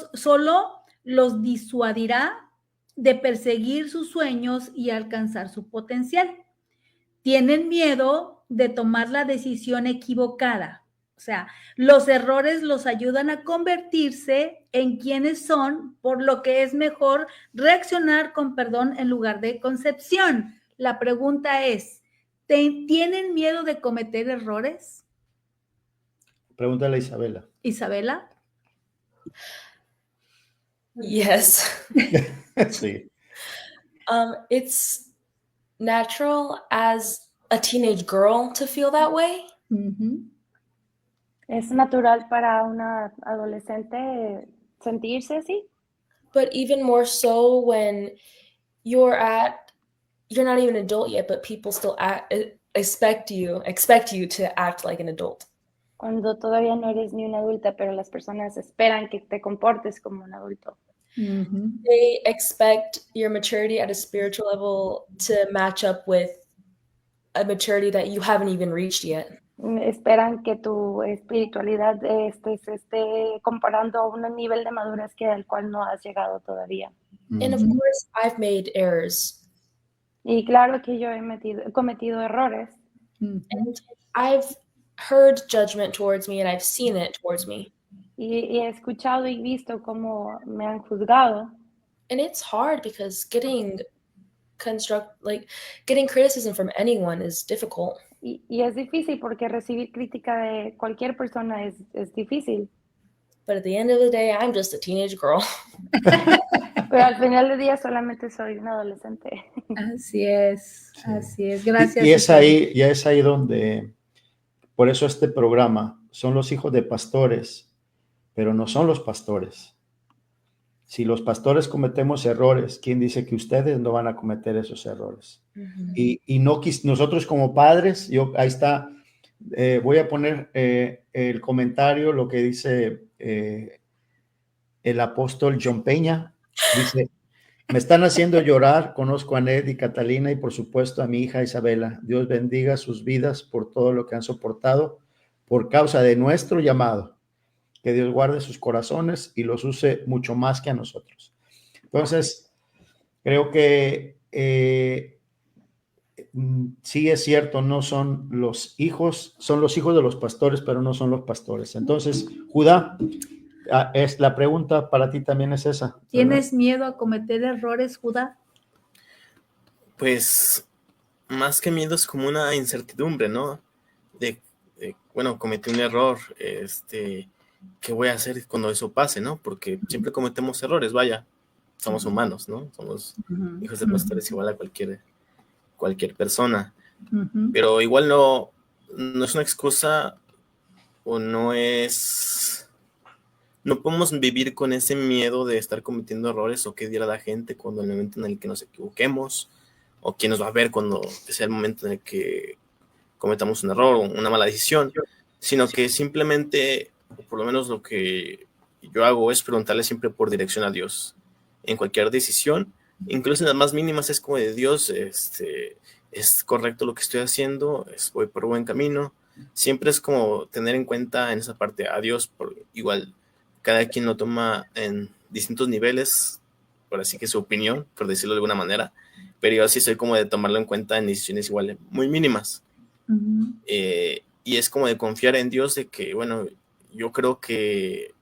los disuadirá de perseguir sus sueños y alcanzar su potencial. Tienen miedo de tomar la decisión equivocada. O sea, los errores los ayudan a convertirse en quienes son, por lo que es mejor reaccionar con perdón en lugar de concepción. La pregunta es, ¿tienen miedo de cometer errores? Pregúntale a Isabela. Isabela. Yes. Sí. It's natural as a teenage girl to feel that way. Uh-huh. Es natural para una adolescente sentirse así. But even more so when you're not even an adult yet, but people still expect you to act like an adult. Cuando todavía no eres ni una adulta, pero las personas esperan que te comportes como un adulto. Uh-huh. They expect your maturity at a spiritual level to match up with a maturity that you haven't even reached yet. Esperan que tu espiritualidad se esté comparando a un nivel de madurez al cual no has llegado todavía. And of course, I've made errors. Y claro que yo he cometido errores. Uh-huh. And I've heard judgment towards me and I've seen it towards me. Y he escuchado y visto cómo me han juzgado. And it's hard because getting criticism from anyone is difficult. Y es difícil porque recibir crítica de cualquier persona es difícil. But at the end of the day, I'm just a teenage girl. Pero al final del día solamente soy una adolescente. Así es, sí. Así es. Gracias. Y es ahí donde, por eso este programa, son los hijos de pastores, pero no son los pastores. Si los pastores cometemos errores, ¿quién dice que ustedes no van a cometer esos errores? Uh-huh. Y nosotros como padres, ahí está, voy a poner el comentario, lo que dice el apóstol John Peña. Dice, me están haciendo llorar, conozco a Ned y Catalina y por supuesto a mi hija Isabela. Dios bendiga sus vidas por todo lo que han soportado por causa de nuestro llamado. Que Dios guarde sus corazones y los use mucho más que a nosotros. Entonces, creo que sí es cierto, no son los hijos de los pastores, pero no son los pastores. Entonces, Judá, la pregunta para ti también es esa. ¿Tienes miedo a cometer errores, Judá? Pues, más que miedo es como una incertidumbre, ¿no? Bueno, cometí un error, ¿qué voy a hacer cuando eso pase, no? Porque siempre cometemos errores, vaya, somos humanos, ¿no? Somos hijos de pastores igual a cualquier persona. Uh-huh. Pero igual no es una excusa o no podemos vivir con ese miedo de estar cometiendo errores o qué dirá la gente cuando en el momento en el que nos equivoquemos o quién nos va a ver cuando sea el momento en el que cometamos un error o una mala decisión, sino que simplemente, por lo menos lo que yo hago es preguntarle siempre por dirección a Dios. En cualquier decisión, incluso en las más mínimas, es como de Dios, es correcto lo que estoy haciendo, voy por buen camino. Siempre es como tener en cuenta en esa parte a Dios, igual cada quien lo toma en distintos niveles, por así que su opinión, por decirlo de alguna manera, pero yo sí soy como de tomarlo en cuenta en decisiones igual muy mínimas. Uh-huh. Y es como de confiar en Dios de que, bueno, yo creo que,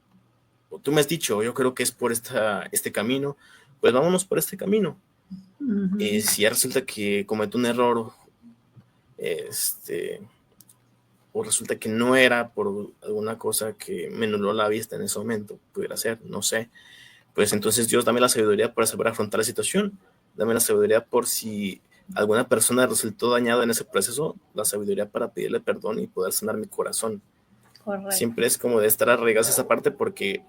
tú me has dicho, yo creo que es por este camino, pues vámonos por este camino. Uh-huh. Si ya resulta que cometo un error o resulta que no era por alguna cosa que me nubló la vista en ese momento, pudiera ser, no sé. Pues entonces Dios, dame la sabiduría para saber afrontar la situación, dame la sabiduría por si alguna persona resultó dañada en ese proceso, la sabiduría para pedirle perdón y poder sanar mi corazón. Correcto. Siempre es como de estar arraigados a esa parte, porque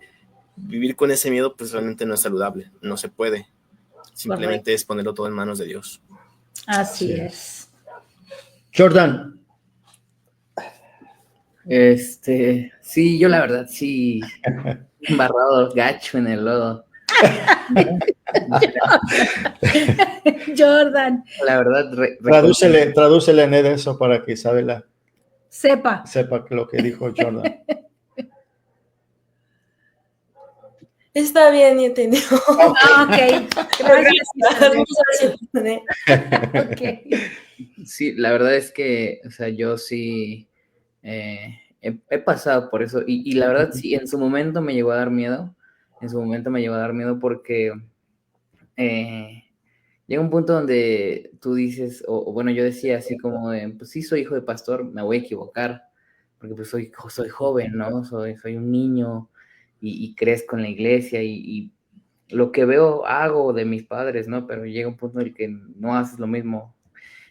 vivir con ese miedo pues realmente no es saludable, no se puede. Simplemente Correcto. es ponerlo todo en manos de Dios. Así Sí. es. Jordan, Sí, yo la verdad sí, embarrado gacho en el lodo. Jordan, La verdad, tradúcele Ned eso para que Isabela sepa. sepa lo que dijo Jordan. Está bien, ya entendió. Ah, ok, gracias, Isabel. Ok. sí, la verdad es que, o sea, yo sí he pasado por eso y la verdad sí, en su momento me llegó a dar miedo, porque llega un punto donde tú dices, o bueno, yo decía así como de, pues sí, soy hijo de pastor, me voy a equivocar, porque pues soy joven, ¿no? Soy un niño y crezco en la iglesia y lo que veo hago de mis padres, ¿no? Pero llega un punto en el que no haces lo mismo.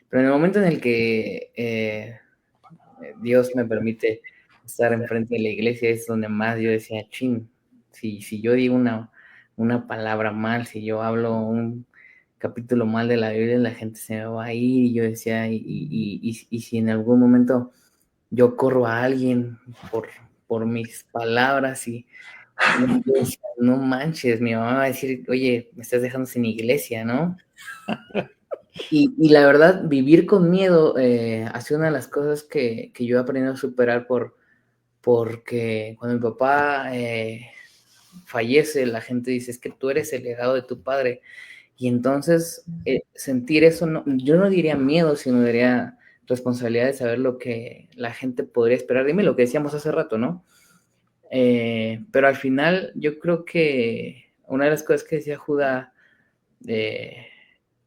Pero en el momento en el que Dios me permite estar enfrente de la iglesia, es donde más yo decía, chin, si yo digo una palabra mal, si yo hablo un capítulo mal de la Biblia, la gente se me va a ir, y yo decía, y si en algún momento yo corro a alguien por mis palabras y yo decía, no manches, mi mamá va a decir, oye, me estás dejando sin iglesia, ¿no? Y la verdad, vivir con miedo ha sido una de las cosas que yo he aprendido a superar porque cuando mi papá fallece, la gente dice, es que tú eres el legado de tu padre. Y entonces sentir eso, yo no diría miedo, sino diría responsabilidad de saber lo que la gente podría esperar. Dime lo que decíamos hace rato, ¿no? Pero al final yo creo que una de las cosas que decía Judá,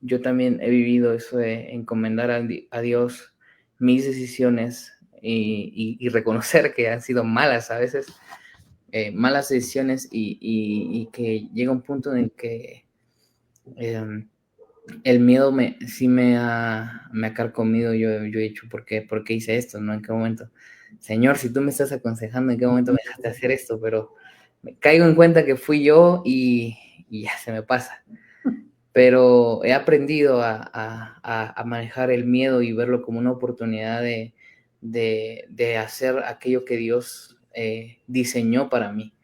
yo también he vivido eso de encomendar a Dios mis decisiones y reconocer que han sido malas a veces, malas decisiones y que llega un punto en el que el miedo sí me ha carcomido. Yo he dicho, ¿por qué hice esto? ¿No? ¿En qué momento? Señor, si tú me estás aconsejando, ¿en qué momento me dejaste hacer esto? Pero me caigo en cuenta que fui yo y ya se me pasa. Pero he aprendido a manejar el miedo y verlo como una oportunidad de hacer aquello que Dios diseñó para mí,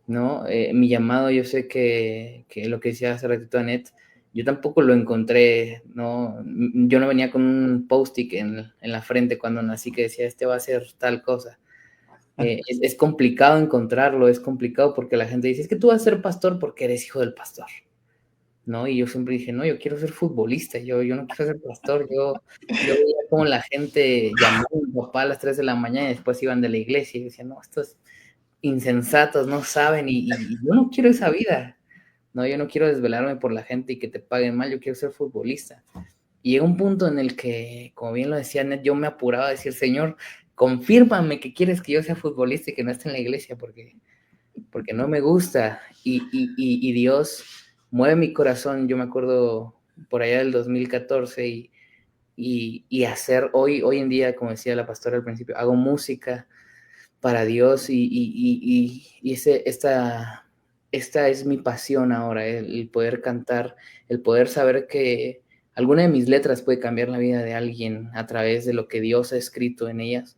¿no? Mi llamado, yo sé que lo que decía hace ratito Anet, yo tampoco lo encontré, ¿no? Yo no venía con un post-it en la frente cuando nací que decía, este va a ser tal cosa. Es complicado encontrarlo, es complicado porque la gente dice, es que tú vas a ser pastor porque eres hijo del pastor, ¿no? Y yo siempre dije, no, yo quiero ser futbolista, yo no quiero ser pastor. Yo veía como la gente llamaba a mi papá a las 3 de la mañana y después iban de la iglesia y decían, no, estos insensatos no saben y yo no quiero esa vida, no, yo no quiero desvelarme por la gente y que te paguen mal, yo quiero ser futbolista. Y llega un punto en el que, como bien lo decía Ned, yo me apuraba a decir, Señor, confírmame que quieres que yo sea futbolista y que no esté en la iglesia porque no me gusta. Y Dios mueve mi corazón. Yo me acuerdo por allá del 2014 y hacer hoy en día, como decía la pastora al principio, hago música para Dios y esta es mi pasión ahora, el poder cantar, el poder saber que alguna de mis letras puede cambiar la vida de alguien a través de lo que Dios ha escrito en ellas.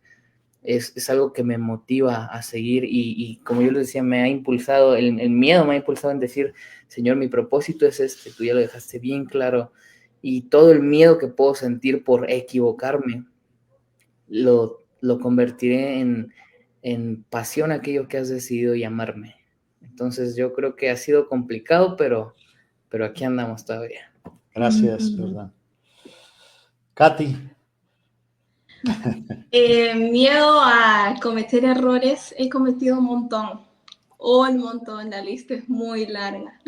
Es algo que me motiva a seguir y como yo les decía, me ha impulsado, el miedo me ha impulsado en decir, Señor, mi propósito es este, tú ya lo dejaste bien claro, y todo el miedo que puedo sentir por equivocarme, lo convertiré en pasión aquello que has decidido llamarme. Entonces yo creo que ha sido complicado, pero aquí andamos todavía. Gracias, Jordan. Katy. Miedo a cometer errores, he cometido un montón, la lista es muy larga.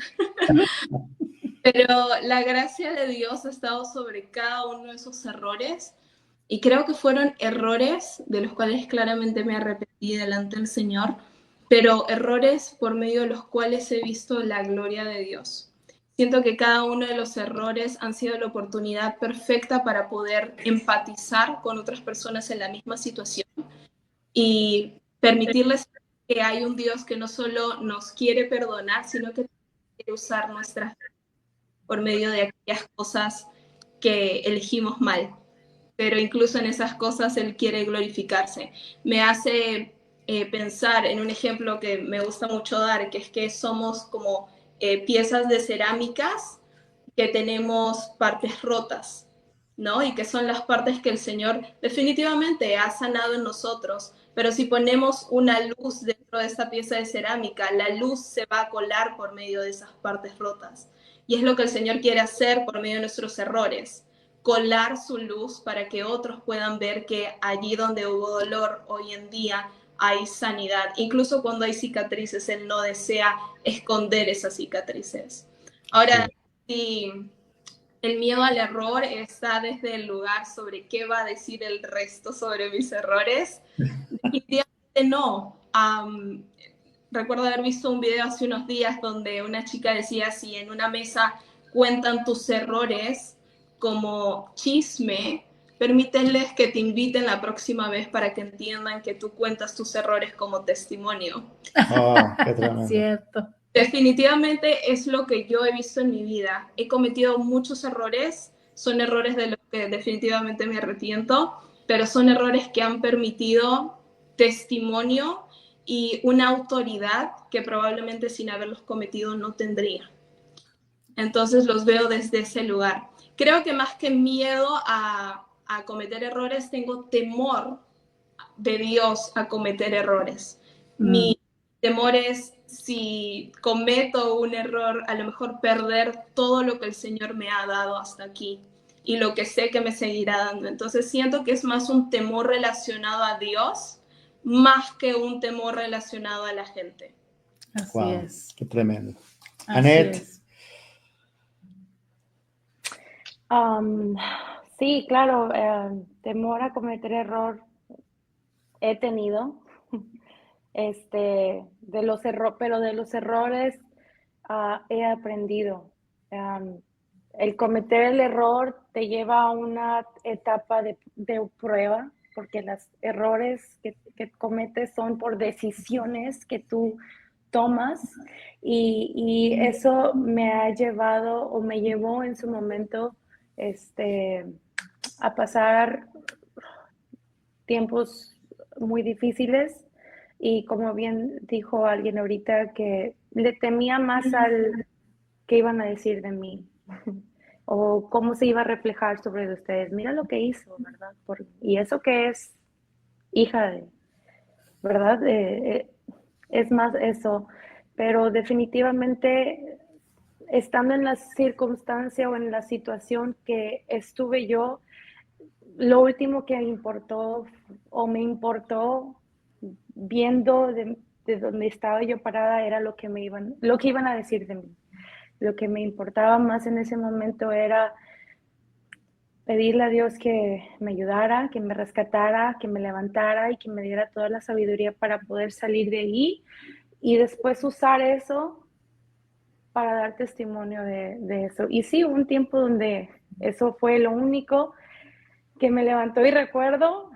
Pero la gracia de Dios ha estado sobre cada uno de esos errores Y creo que fueron errores de los cuales claramente me arrepentí delante del Señor, pero errores por medio de los cuales he visto la gloria de Dios. Siento que cada uno de los errores han sido la oportunidad perfecta para poder empatizar con otras personas en la misma situación y permitirles que hay un Dios que no solo nos quiere perdonar, sino que quiere usar nuestras vidas por medio de aquellas cosas que elegimos mal. Pero incluso en esas cosas Él quiere glorificarse. Me hace pensar en un ejemplo que me gusta mucho dar, que es que somos como piezas de cerámicas que tenemos partes rotas, ¿no? Y que son las partes que el Señor definitivamente ha sanado en nosotros. Pero si ponemos una luz dentro de esta pieza de cerámica, la luz se va a colar por medio de esas partes rotas. Y es lo que el Señor quiere hacer por medio de nuestros errores, colar su luz para que otros puedan ver que allí donde hubo dolor hoy en día hay sanidad. Incluso cuando hay cicatrices, Él no desea esconder esas cicatrices. Ahora, si el miedo al error está desde el lugar sobre qué va a decir el resto sobre mis errores, definitivamente no. Recuerdo haber visto un video hace unos días donde una chica decía, si en una mesa cuentan tus errores como chisme, permíteles que te inviten la próxima vez para que entiendan que tú cuentas tus errores como testimonio. Oh, qué tremendo. Cierto. Definitivamente es lo que yo he visto en mi vida. He cometido muchos errores, son errores de los que definitivamente me arrepiento, pero son errores que han permitido testimonio y una autoridad que probablemente sin haberlos cometido no tendría. Entonces los veo desde ese lugar. Creo que más que miedo a cometer errores, tengo temor de Dios a cometer errores. Mi temor es, si cometo un error, a lo mejor perder todo lo que el Señor me ha dado hasta aquí y lo que sé que me seguirá dando. Entonces siento que es más un temor relacionado a Dios más que un temor relacionado a la gente. Así Wow, es. qué tremendo. Así Annette. es. Sí, claro, temor a cometer error he tenido, pero de los errores he aprendido. El cometer el error te lleva a una etapa de prueba, porque los errores que cometes son por decisiones que tú tomas y eso me ha llevado o me llevó en su momento a pasar tiempos muy difíciles y como bien dijo alguien ahorita que le temía más al que iban a decir de mí o cómo se iba a reflejar sobre ustedes. Mira lo que hizo, ¿verdad? Y eso que es hija de, ¿verdad? Es más eso, pero definitivamente estando en la circunstancia o en la situación que estuve yo, lo último que importó o me importó viendo de donde estaba yo parada era lo que iban a decir de mí. Lo que me importaba más en ese momento era pedirle a Dios que me ayudara, que me rescatara, que me levantara y que me diera toda la sabiduría para poder salir de ahí y después usar eso para dar testimonio de eso. Y sí, hubo un tiempo donde eso fue lo único que me levantó y recuerdo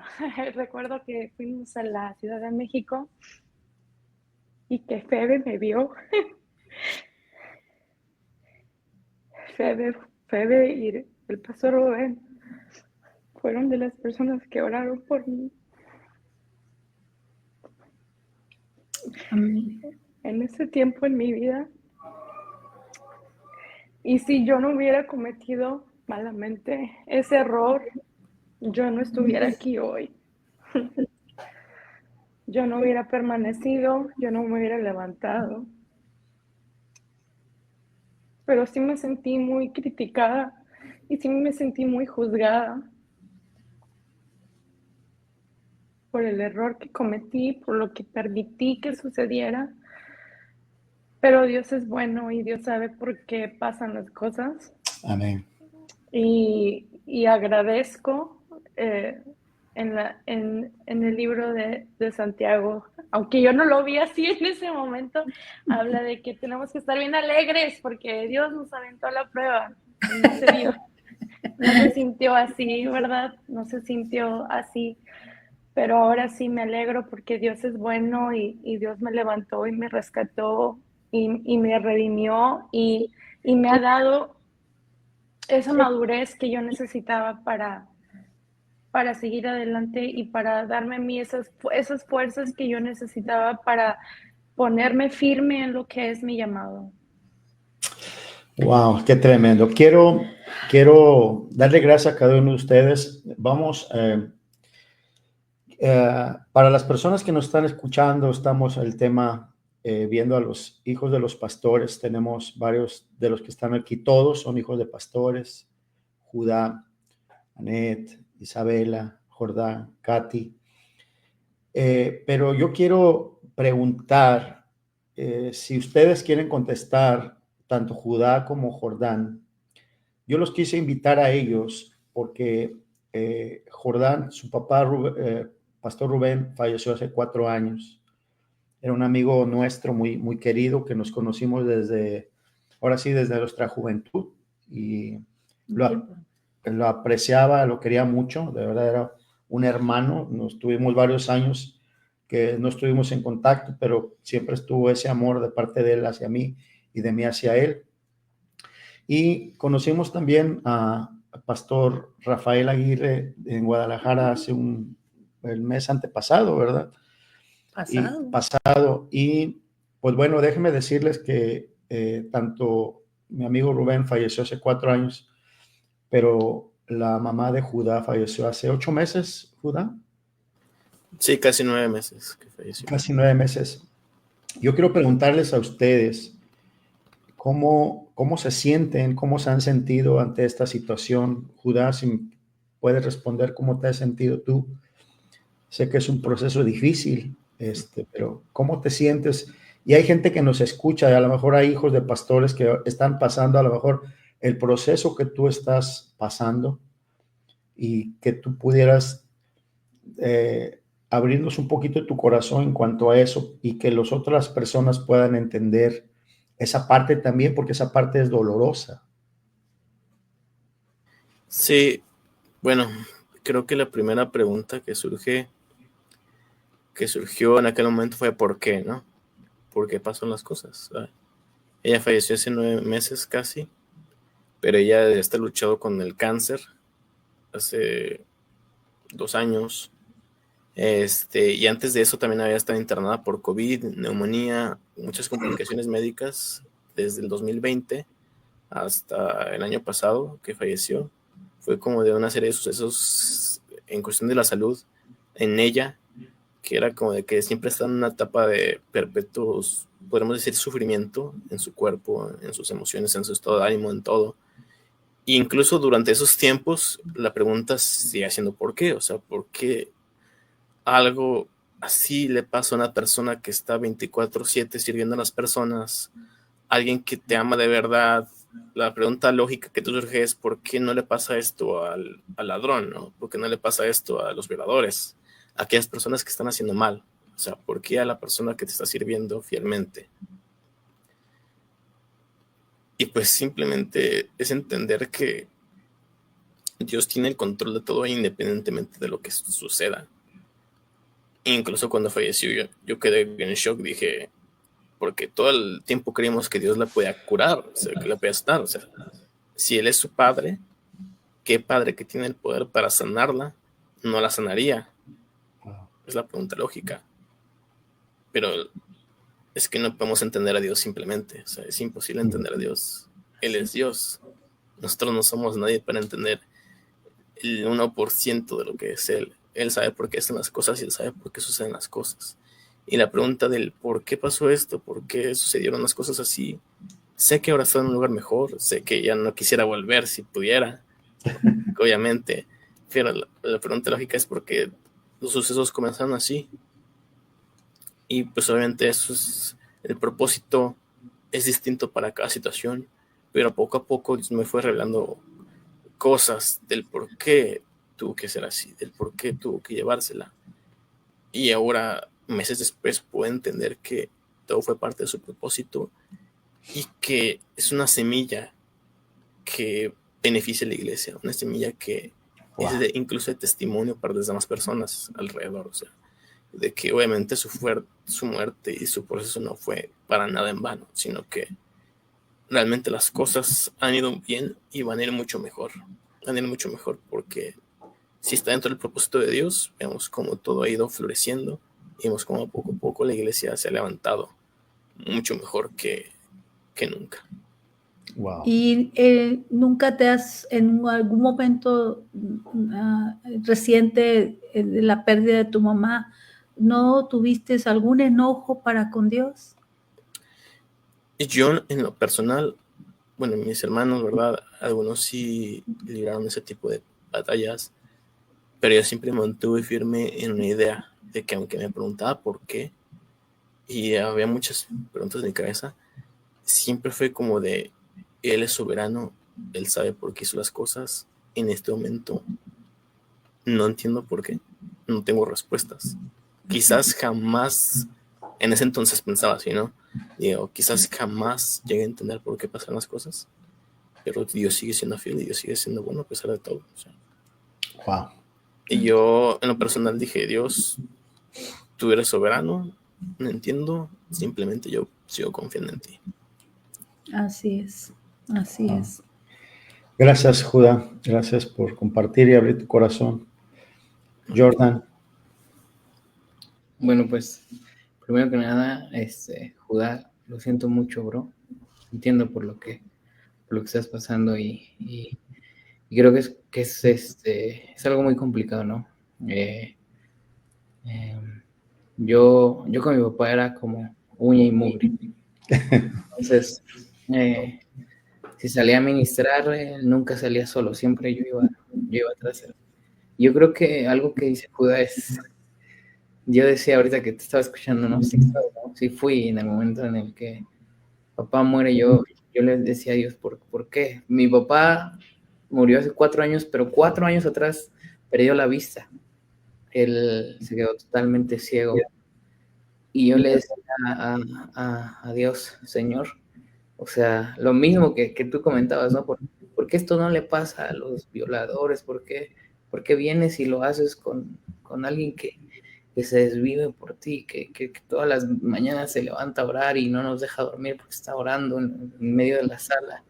que fuimos a la Ciudad de México y que Febe me vio. Febe y el pastor Rubén fueron de las personas que oraron por mí. Amén. En ese tiempo en mi vida. Y si yo no hubiera cometido malamente ese error, yo no estuviera aquí hoy. Yo no hubiera permanecido, yo no me hubiera levantado. Pero sí me sentí muy criticada y sí me sentí muy juzgada por el error que cometí, por lo que permití que sucediera. Pero Dios es bueno y Dios sabe por qué pasan las cosas. Amén. Y agradezco en el libro de Santiago, aunque yo no lo vi así en ese momento, habla de que tenemos que estar bien alegres porque Dios nos aventó a la prueba. Y no se vio, no se sintió así, ¿verdad? No se sintió así. Pero ahora sí me alegro porque Dios es bueno y Dios me levantó y me rescató y me redimió y me ha dado esa madurez que yo necesitaba para seguir adelante y para darme a mí esas fuerzas que yo necesitaba para ponerme firme en lo que es mi llamado. Wow, qué tremendo. Quiero darle gracias a cada uno de ustedes. Vamos, para las personas que nos están escuchando, estamos el tema viendo a los hijos de los pastores. Tenemos varios de los que están aquí, todos son hijos de pastores. Judá, Anet, Isabela, Jordán, Katy. Pero yo quiero preguntar si ustedes quieren contestar, tanto Judá como Jordán. Yo los quise invitar a ellos porque Jordán, su papá, Pastor Rubén, falleció hace 4 años. Era un amigo nuestro muy, muy querido que nos conocimos desde nuestra juventud y lo apreciaba, lo quería mucho, de verdad era un hermano. Nos tuvimos varios años que no estuvimos en contacto, pero siempre estuvo ese amor de parte de él hacia mí y de mí hacia él. Y conocimos también a Pastor Rafael Aguirre en Guadalajara hace el mes antepasado, ¿verdad? Pasado. Y pues bueno, déjenme decirles que tanto mi amigo Rubén falleció hace 4 años, pero la mamá de Judá falleció hace 8 meses, Judá. Sí, casi 9 meses que falleció. Casi 9 meses. Yo quiero preguntarles a ustedes cómo se sienten, cómo se han sentido ante esta situación. Judá, si puedes responder cómo te has sentido tú. Sé que es un proceso difícil, pero ¿cómo te sientes? Y hay gente que nos escucha, y a lo mejor hay hijos de pastores que están pasando a lo mejor el proceso que tú estás pasando y que tú pudieras abrirnos un poquito tu corazón en cuanto a eso y que las otras personas puedan entender esa parte también, porque esa parte es dolorosa. Sí, bueno, creo que la primera pregunta que surgió en aquel momento fue ¿por qué, no? ¿Por qué pasan las cosas? Ella falleció hace 9 meses casi, pero ella está luchando con el cáncer hace 2 años. Y antes de eso también había estado internada por COVID, neumonía, muchas complicaciones médicas desde el 2020 hasta el año pasado que falleció. Fue como de una serie de sucesos en cuestión de la salud en ella, que era como de que siempre está en una etapa de perpetuos, podemos decir, sufrimiento en su cuerpo, en sus emociones, en su estado de ánimo, en todo. E incluso durante esos tiempos, la pregunta sigue siendo ¿por qué? O sea, ¿por qué algo así le pasa a una persona que está 24/7 sirviendo a las personas, alguien que te ama de verdad? La pregunta lógica que te surge es ¿por qué no le pasa esto al ladrón, ¿no? ¿Por qué no le pasa esto a los violadores, a aquellas personas que están haciendo mal? O sea, ¿por qué a la persona que te está sirviendo fielmente? Y pues simplemente es entender que Dios tiene el control de todo independientemente de lo que suceda. Incluso cuando falleció yo quedé en shock, dije, porque todo el tiempo creímos que Dios la podía curar, o sea, que la podía sanar. O sea, si Él es su padre, ¿qué padre que tiene el poder para sanarla no la sanaría? Es la pregunta lógica. Pero es que no podemos entender a Dios simplemente. O sea, es imposible entender a Dios. Él es Dios. Nosotros no somos nadie para entender el 1% de lo que es Él. Él sabe por qué hacen las cosas y Él sabe por qué suceden las cosas. Y la pregunta del por qué pasó esto, por qué sucedieron las cosas así, sé que ahora está en un lugar mejor, sé que ya no quisiera volver si pudiera, obviamente, pero la pregunta lógica es por qué los sucesos comenzaron así. Y pues obviamente eso es, el propósito es distinto para cada situación, pero poco a poco Dios me fue revelando cosas del por qué tuvo que ser así, del por qué tuvo que llevársela. Y ahora, meses después, puedo entender que todo fue parte de su propósito y que es una semilla que beneficia a la iglesia, una semilla que es incluso de testimonio para las demás personas alrededor, o sea, de que obviamente su muerte y su proceso no fue para nada en vano, sino que realmente las cosas han ido bien y van a ir mucho mejor. Van a ir mucho mejor porque si está dentro del propósito de Dios, vemos cómo todo ha ido floreciendo y vemos cómo poco a poco la iglesia se ha levantado mucho mejor que nunca. Wow. ¿Y nunca te has, en algún momento reciente de la pérdida de tu mamá, no tuviste algún enojo para con Dios? Yo, en lo personal, bueno, mis hermanos, ¿verdad? Algunos sí libraron ese tipo de batallas, pero yo siempre me mantuve firme en una idea de que aunque me preguntaba por qué, y había muchas preguntas en mi cabeza, siempre fue como de, Él es soberano, Él sabe por qué hizo las cosas, en este momento no entiendo por qué, no tengo respuestas. Quizás jamás, en ese entonces pensaba así, ¿no? Digo, quizás jamás llegue a entender por qué pasan las cosas, pero Dios sigue siendo fiel y Dios sigue siendo bueno a pesar de todo. O sea. Wow. Y yo en lo personal dije, Dios, tú eres soberano, no entiendo, simplemente yo sigo confiando en ti. Así es, así es. Gracias, Judá. Gracias por compartir y abrir tu corazón. Jordan. Bueno, pues, primero que nada, Judá, lo siento mucho, bro. Entiendo por lo que estás pasando y creo que es algo muy complicado, ¿no? Yo con mi papá era como uña y mugre. Entonces, si salía a ministrar, nunca salía solo, siempre yo iba atrás de él. Yo creo que algo que dice Judá es, yo decía ahorita que te estaba escuchando, ¿no? Sí fui en el momento en el que papá muere, yo le decía a Dios, ¿por qué? Mi papá murió hace 4 años, pero 4 años atrás perdió la vista. Él se quedó totalmente ciego. Y yo le decía a Dios, Señor, o sea, lo mismo que tú comentabas, ¿no? ¿Por qué esto no le pasa a los violadores? ¿Por qué vienes y lo haces con alguien que se desvive por ti, que todas las mañanas se levanta a orar y no nos deja dormir porque está orando en medio de la sala?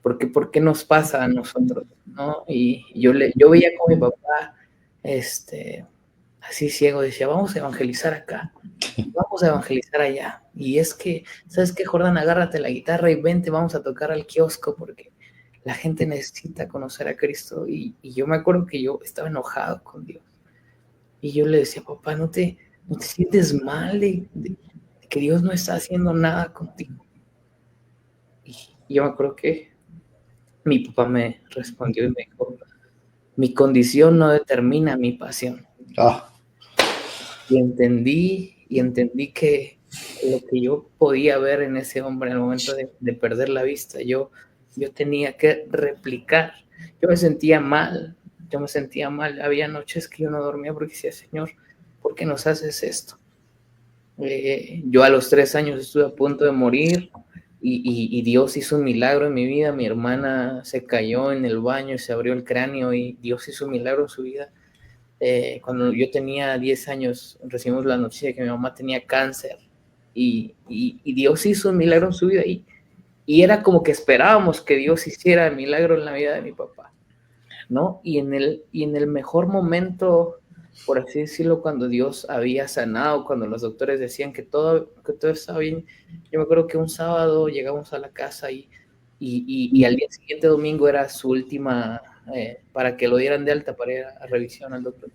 ¿Por qué nos pasa a nosotros, no? Y yo veía con mi papá, así ciego, decía, vamos a evangelizar acá, vamos a evangelizar allá. Y es que, ¿sabes qué, Jordán? Agárrate la guitarra y vente, vamos a tocar al kiosco porque la gente necesita conocer a Cristo. Y yo me acuerdo que yo estaba enojado con Dios. Y yo le decía, papá, ¿no te sientes mal de que Dios no está haciendo nada contigo? Y yo me acuerdo que mi papá me respondió y me dijo, mi condición no determina mi pasión. Y entendí que lo que yo podía ver en ese hombre en el momento de perder la vista, yo tenía que replicar. Yo me sentía mal, había noches que yo no dormía porque decía, Señor, ¿por qué nos haces esto? Yo a los 3 años estuve a punto de morir y Dios hizo un milagro en mi vida. Mi hermana se cayó en el baño y se abrió el cráneo y Dios hizo un milagro en su vida. Cuando yo tenía 10 años recibimos la noticia de que mi mamá tenía cáncer y Dios hizo un milagro en su vida y era como que esperábamos que Dios hiciera el milagro en la vida de mi papá, ¿no? Y en el mejor momento, por así decirlo, cuando Dios había sanado, cuando los doctores decían que todo estaba bien, yo me acuerdo que un sábado llegamos a la casa y al día siguiente, domingo, era su última, para que lo dieran de alta para ir a revisión al doctor.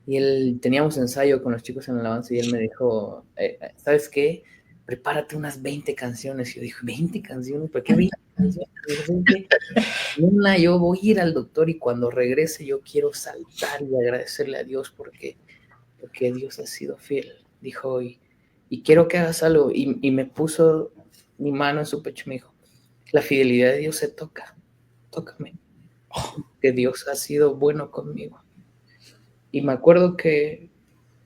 Y teníamos ensayo con los chicos en el avance y él me dijo, ¿sabes qué? Prepárate unas 20 canciones. Y yo dije, ¿20 canciones? ¿Por qué 20 canciones? Yo voy a ir al doctor y cuando regrese yo quiero saltar y agradecerle a Dios porque Dios ha sido fiel. Dijo, y quiero que hagas algo. Y me puso mi mano en su pecho y me dijo, la fidelidad de Dios se toca. Tócame. que Dios ha sido bueno conmigo. Y me acuerdo que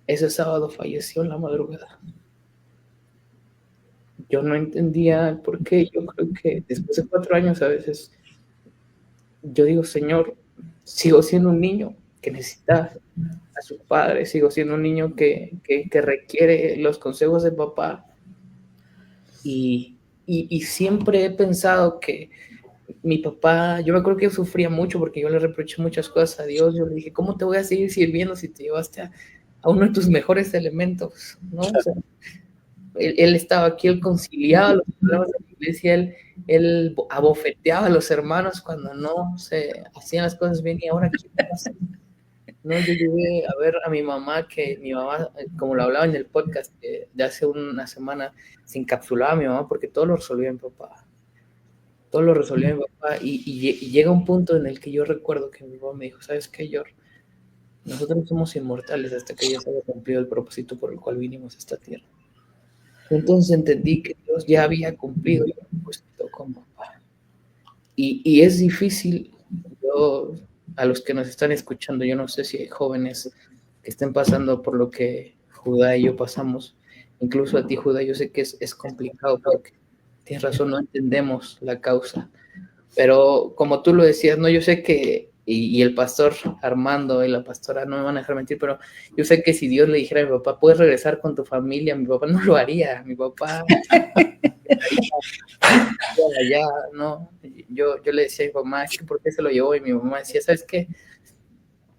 ese sábado falleció en la madrugada. Yo no entendía el por qué. Yo creo que después de 4 años a veces yo digo, Señor, sigo siendo un niño que necesita a su padre, sigo siendo un niño que requiere los consejos de papá. Y siempre he pensado que mi papá, yo me acuerdo que yo sufría mucho porque yo le reproché muchas cosas a Dios. Yo le dije, ¿cómo te voy a seguir sirviendo si te llevaste a uno de tus mejores elementos? ¿No? O sea, él estaba aquí, él conciliaba los problemas de la iglesia, él abofeteaba a los hermanos cuando no se hacían las cosas bien, y ahora ¿qué pasa? No, yo llegué a ver a mi mamá, que mi mamá, como lo hablaba en el podcast de hace una semana, se encapsulaba a mi mamá porque todo lo resolvía mi papá. Todo lo resolvía mi papá, y llega un punto en el que yo recuerdo que mi papá me dijo, ¿sabes qué, George? Nosotros somos inmortales hasta que ya se haya cumplido el propósito por el cual vinimos a esta tierra. Entonces entendí que Dios ya había cumplido el propósito con papá. Y es difícil. Yo, a los que nos están escuchando, yo no sé si hay jóvenes que estén pasando por lo que Judá y yo pasamos. Incluso a ti, Judá, yo sé que es complicado porque tienes razón, no entendemos la causa. Pero como tú lo decías, no, yo sé que, y el pastor Armando y la pastora no me van a dejar mentir, pero yo sé que si Dios le dijera a mi papá, puedes regresar con tu familia, mi papá no lo haría. Mi papá allá, no. Yo le decía a mi mamá, es que ¿por qué se lo llevó? Y mi mamá decía, ¿sabes qué?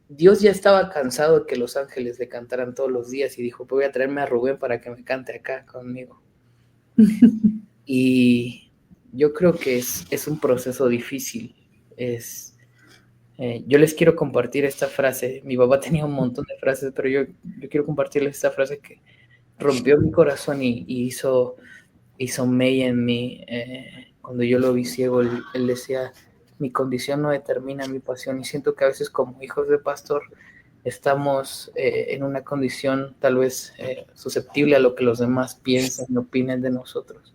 Dios ya estaba cansado de que los ángeles le cantaran todos los días y dijo, pues voy a traerme a Rubén para que me cante acá conmigo. Y yo creo que es un proceso difícil. Yo les quiero compartir esta frase. Mi papá tenía un montón de frases, pero yo quiero compartirles esta frase que rompió mi corazón y hizo mella en mí. Cuando yo lo vi ciego, él decía, mi condición no determina mi pasión. Y siento que a veces como hijos de pastor estamos en una condición tal vez susceptible a lo que los demás piensen y opinen de nosotros.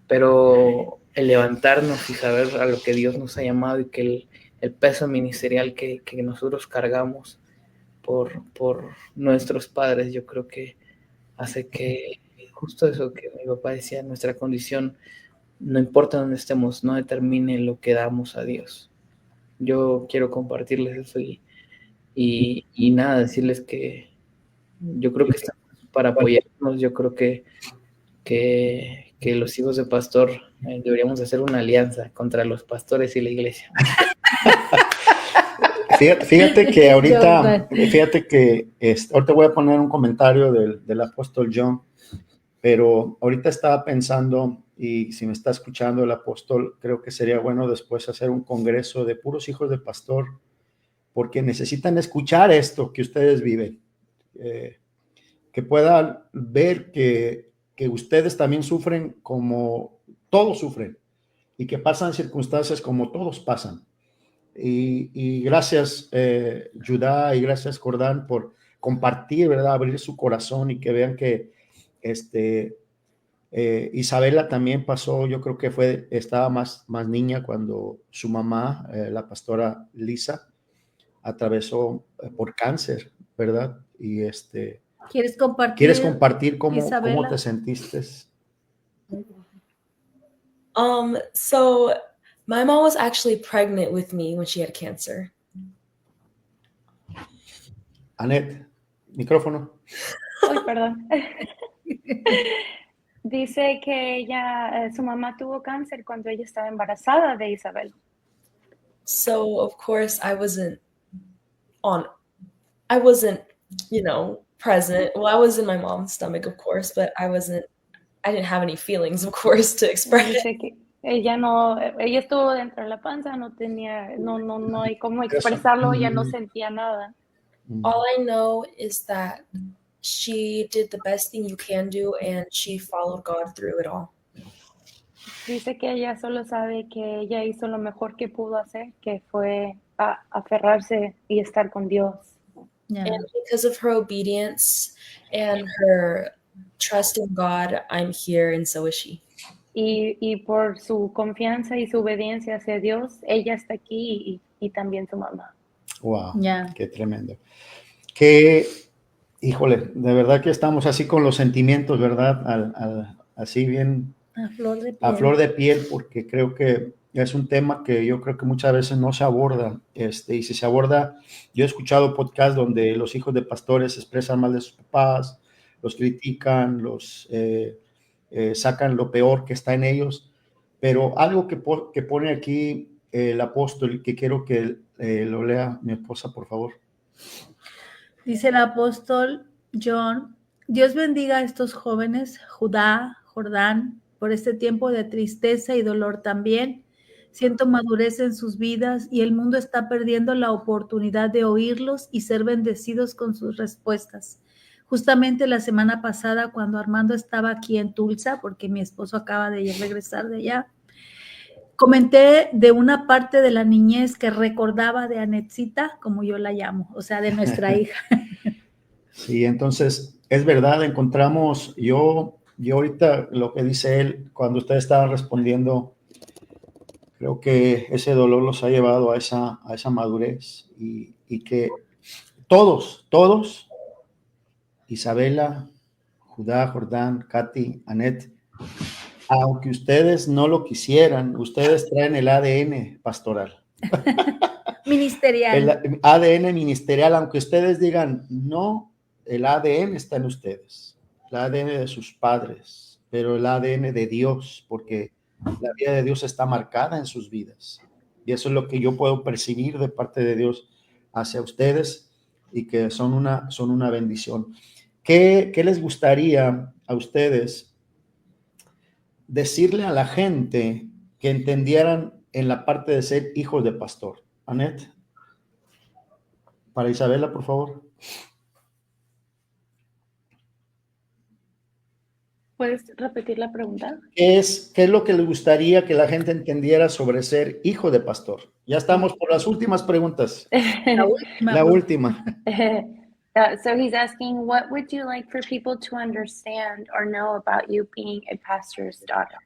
Pero el levantarnos y saber a lo que Dios nos ha llamado, y que el peso ministerial que nosotros cargamos por nuestros padres, yo creo que hace que justo eso que mi papá decía, nuestra condición, no importa dónde estemos, no determine lo que damos a Dios. Yo quiero compartirles eso y nada, decirles que yo creo que estamos para apoyarnos. Yo creo que los hijos de pastor deberíamos hacer una alianza contra los pastores y la iglesia. Fíjate que ahorita voy a poner un comentario del apóstol John, pero ahorita estaba pensando, y si me está escuchando el apóstol, creo que sería bueno después hacer un congreso de puros hijos de pastor, porque necesitan escuchar esto que ustedes viven, que puedan ver que ustedes también sufren como todos sufren, y que pasan circunstancias como todos pasan. Y gracias, Judá, y gracias, Jordán, por compartir, ¿verdad? Abrir su corazón, y que vean que Isabela también pasó. Yo creo que estaba más niña cuando su mamá, la pastora Lisa, atravesó por cáncer, ¿verdad? Y ¿Quieres compartir cómo te sentiste? So my mom was actually pregnant with me when she had cancer. Annette, micrófono. Ay, perdón. Dice que ella, su mamá tuvo cáncer cuando ella estaba embarazada de Isabel. So of course I wasn't, present. Well, I was in my mom's stomach, of course, but I didn't have any feelings, of course, to express. Dice que ella estuvo dentro de la panza, no hay cómo expresarlo, ella no sentía nada. All I know is that she did the best thing you can do, and she followed God through it all. Dice que ella solo sabe que ella hizo lo mejor que pudo hacer, que fue aferrarse y estar con Dios. Yeah. And because of her obedience and her trust in God, I'm here, and so is she. y por su confianza y su obediencia hacia Dios, ella está aquí y también su mamá. Wow, Ya. qué tremendo. Qué, híjole, de verdad que estamos así con los sentimientos, ¿verdad? Así bien A flor de a piel. flor de piel, porque creo que es un tema que yo creo que muchas veces no se aborda, y si se aborda, yo he escuchado podcasts donde los hijos de pastores expresan mal de sus papás, los critican, sacan lo peor que está en ellos, pero algo que pone aquí el apóstol, y que quiero que lo lea mi esposa, por favor. Dice el apóstol John, Dios bendiga a estos jóvenes, Judá, Jordán, por este tiempo de tristeza y dolor también. Siento madurez en sus vidas y el mundo está perdiendo la oportunidad de oírlos y ser bendecidos con sus respuestas. Justamente la semana pasada, cuando Armando estaba aquí en Tulsa, porque mi esposo acaba de regresar de allá, comenté de una parte de la niñez que recordaba de Anetcita, como yo la llamo, o sea, de nuestra hija. Sí, entonces, es verdad, encontramos, yo ahorita lo que dice él, cuando ustedes estaban respondiendo, creo que ese dolor los ha llevado a esa madurez y que todos, Isabela, Judá, Jordán, Katy, Anet, aunque ustedes no lo quisieran, ustedes traen el ADN pastoral. Ministerial. El ADN ministerial, aunque ustedes digan no, el ADN está en ustedes, el ADN de sus padres, pero el ADN de Dios, porque la vida de Dios está marcada en sus vidas. Y eso es lo que yo puedo percibir de parte de Dios hacia ustedes y que son una bendición. ¿Qué les gustaría a ustedes decirle a la gente que entendieran en la parte de ser hijos de pastor? Anet, para Isabela, por favor. ¿Puedes repetir la pregunta? ¿Qué es lo que les gustaría que la gente entendiera sobre ser hijo de pastor? Ya estamos por las últimas preguntas. La última. So he's asking, what would you like for people to understand or know about you being a pastor's daughter?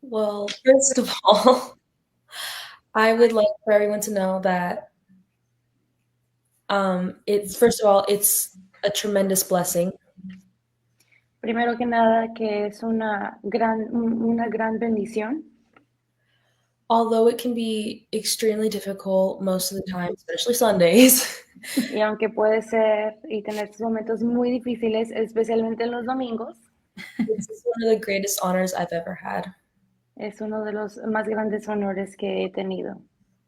Well, first of all, I would like for everyone to know that it's a tremendous blessing. Primero que nada, que es una gran bendición. Although it can be extremely difficult most of the time, especially Sundays. Y aunque puede ser y tener estos momentos muy difíciles, especialmente en los domingos, This is one of the greatest honors I've ever had. es uno de los más grandes honores que he tenido.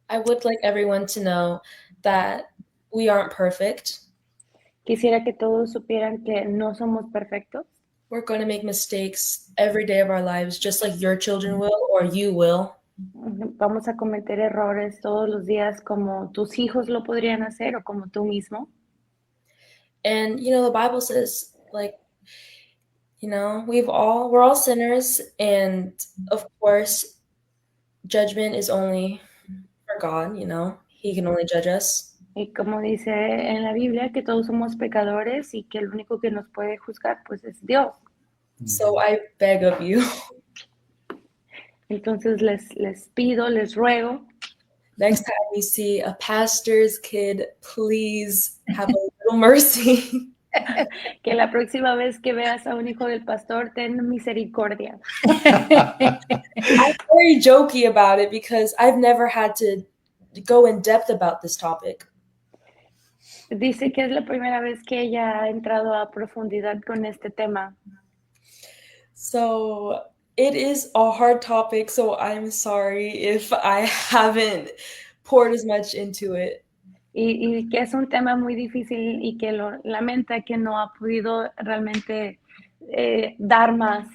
I would like everyone to know that we aren't perfect. Quisiera que todos supieran que no somos perfectos. We're going to make mistakes every day of our lives, just like your children will or you will. Vamos a cometer errores todos los días como tus hijos lo podrían hacer o como tú mismo. And, the Bible says, we're all sinners, and of course, judgment is only for God, He can only judge us. Y como dice en la Biblia, que todos somos pecadores y que el único que nos puede juzgar, pues, es Dios. So I beg of you. Entonces les pido, les ruego. Next time you see a pastor's kid, please have a little mercy. Que la próxima vez que veas a un hijo del pastor, ten misericordia. I'm very jokey about it because I've never had to go in depth about this topic. Dice que es la primera vez que ella ha entrado a profundidad con este tema. So it is a hard topic, so I'm sorry if I haven't poured as much into it. Y que es un tema muy difícil y que lo lamenta que no ha podido realmente dar más.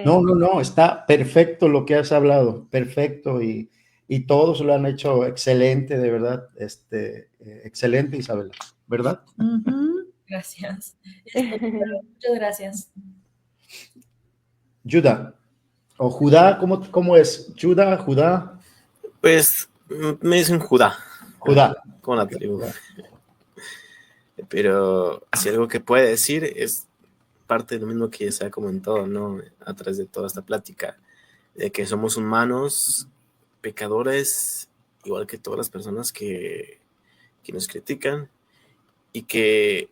No, está perfecto lo que has hablado, perfecto, y todos lo han hecho excelente, de verdad, excelente, Isabela, ¿verdad? Uh-huh. Gracias. Muchas gracias. Judá, o Judá, ¿cómo es? Judá. Pues me dicen Judá. Judá. Como la tribu. Pero si algo que puede decir es parte de lo mismo que se ha comentado, ¿no? A través de toda esta plática, de que somos humanos, pecadores, igual que todas las personas que nos critican, y que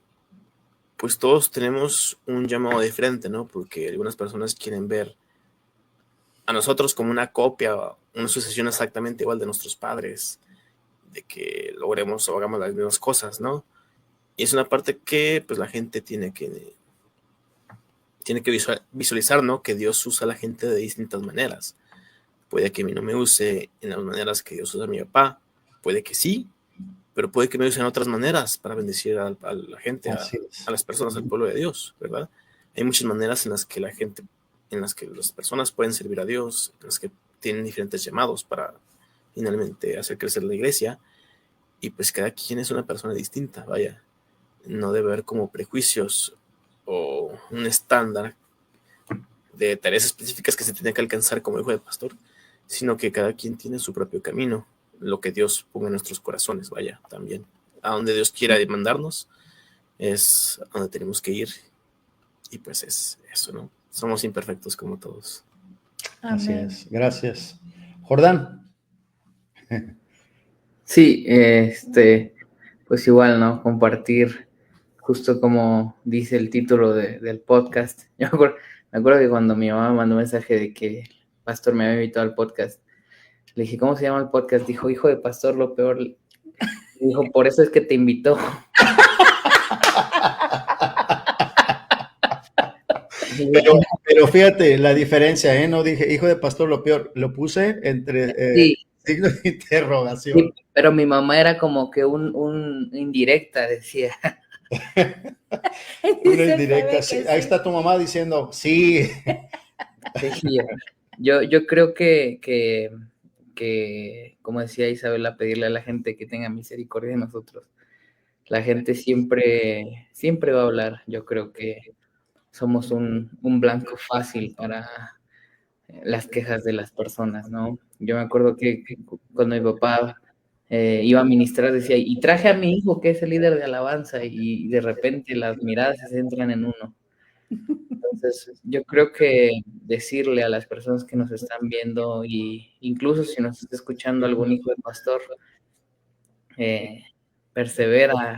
pues todos tenemos un llamado diferente, ¿no? Porque algunas personas quieren ver a nosotros como una copia, una sucesión exactamente igual de nuestros padres, de que logremos o hagamos las mismas cosas, ¿no? Y es una parte que pues la gente tiene que visualizar, ¿no? Que Dios usa a la gente de distintas maneras. Puede que a mí no me use en las maneras que Dios usa a mi papá, puede que sí, pero puede que me use en otras maneras para bendecir a la gente, a las personas, al pueblo de Dios, ¿verdad? Hay muchas maneras en las que las personas pueden servir a Dios, en las que tienen diferentes llamados para finalmente hacer crecer la iglesia, y pues cada quien es una persona distinta, vaya. No debe haber como prejuicios o un estándar de tareas específicas que se tiene que alcanzar como hijo de pastor, sino que cada quien tiene su propio camino, lo que Dios ponga en nuestros corazones, vaya, también. A donde Dios quiera mandarnos es a donde tenemos que ir, y pues es eso, ¿no? Somos imperfectos como todos. Así es, gracias. Jordán. Sí, pues igual, ¿no? Compartir, justo como dice el título del podcast. Yo me acuerdo que cuando mi mamá me mandó un mensaje de que el pastor me había invitado al podcast, le dije, ¿cómo se llama el podcast? Dijo, hijo de pastor, lo peor. Dijo, por eso es que te invitó. Pero fíjate la diferencia, ¿eh? No dije hijo de pastor, lo peor, lo puse entre Sí. signos de interrogación. Sí, pero mi mamá era como que un indirecta, decía. Una indirecta, sí. Ahí está tu mamá diciendo, sí. Sí, yo creo que, como decía Isabela, pedirle a la gente que tenga misericordia de nosotros. La gente siempre va a hablar. Yo creo que somos un blanco fácil para las quejas de las personas, ¿no? Yo me acuerdo que cuando mi papá iba a ministrar, decía, y traje a mi hijo que es el líder de alabanza, y de repente las miradas se centran en uno. Entonces, yo creo que decirle a las personas que nos están viendo, y incluso si nos está escuchando algún hijo de pastor, persevera.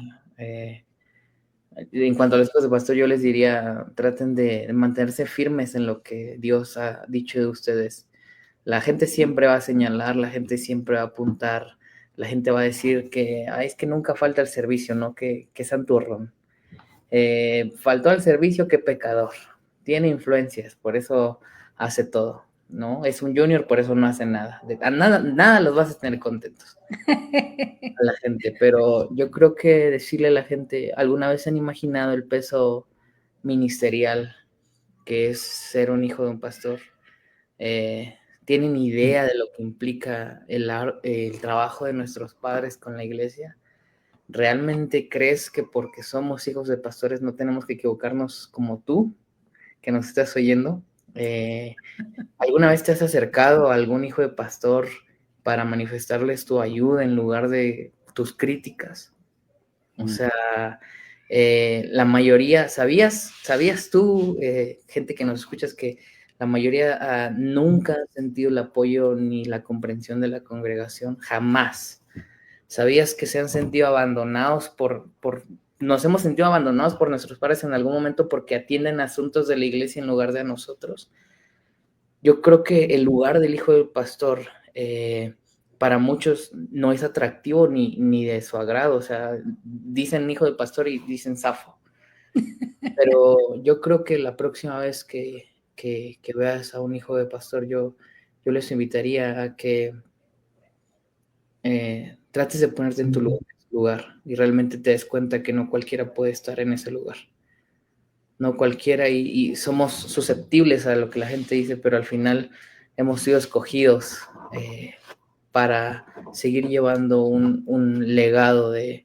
En cuanto a los hijos de pastor, yo les diría, traten de mantenerse firmes en lo que Dios ha dicho de ustedes. La gente siempre va a señalar, la gente siempre va a apuntar, la gente va a decir que es que nunca falta el servicio, ¿no? Que santurrón. Faltó al servicio, qué pecador. Tiene influencias, por eso hace todo, ¿no? Es un junior, por eso no hace nada. Nada los vas a tener contentos a la gente, pero yo creo que decirle a la gente, ¿alguna vez han imaginado el peso ministerial que es ser un hijo de un pastor? ¿Tienen idea de lo que implica el trabajo de nuestros padres con la iglesia? ¿Realmente crees que porque somos hijos de pastores no tenemos que equivocarnos como tú, que nos estás oyendo? ¿Alguna vez te has acercado a algún hijo de pastor para manifestarles tu ayuda en lugar de tus críticas? O sea, la mayoría, ¿sabías tú, gente que nos escuchas, que la mayoría nunca ha sentido el apoyo ni la comprensión de la congregación? Jamás. ¿Sabías que se han sentido abandonados nos hemos sentido abandonados por nuestros padres en algún momento porque atienden asuntos de la iglesia en lugar de a nosotros? Yo creo que el lugar del hijo del pastor para muchos no es atractivo ni de su agrado. O sea, dicen hijo de pastor y dicen zafo. Pero yo creo que la próxima vez que veas a un hijo de pastor, yo les invitaría a que trates de ponerte en tu lugar y realmente te des cuenta que no cualquiera puede estar en ese lugar. No cualquiera, y somos susceptibles a lo que la gente dice, pero al final hemos sido escogidos para seguir llevando un legado de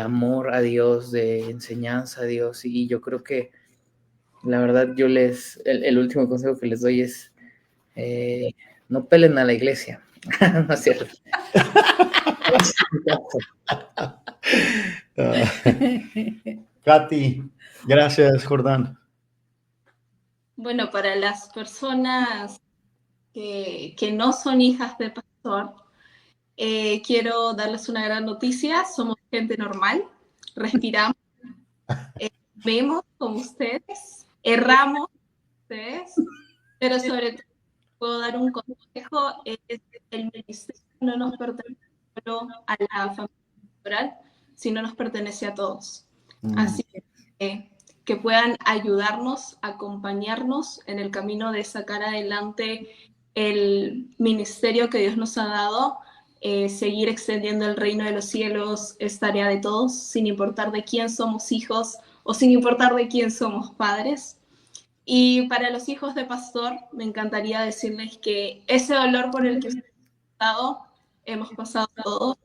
amor a Dios, de enseñanza a Dios. Y yo creo que la verdad el último consejo que les doy es no pelen a la iglesia. No es cierto. Katy. Gracias, Jordán. Bueno, para las personas que no son hijas de pastor, quiero darles una gran noticia. Somos gente normal, respiramos, vemos como ustedes, erramos como ustedes, pero sobre todo puedo dar un consejo, es el ministerio no nos pertenece solo a la familia pastoral, sino nos pertenece a todos. Así que puedan ayudarnos, acompañarnos en el camino de sacar adelante el ministerio que Dios nos ha dado, seguir extendiendo el reino de los cielos es tarea de todos, sin importar de quién somos hijos o sin importar de quién somos padres. Y para los hijos de pastor, me encantaría decirles que ese dolor por el que hemos pasado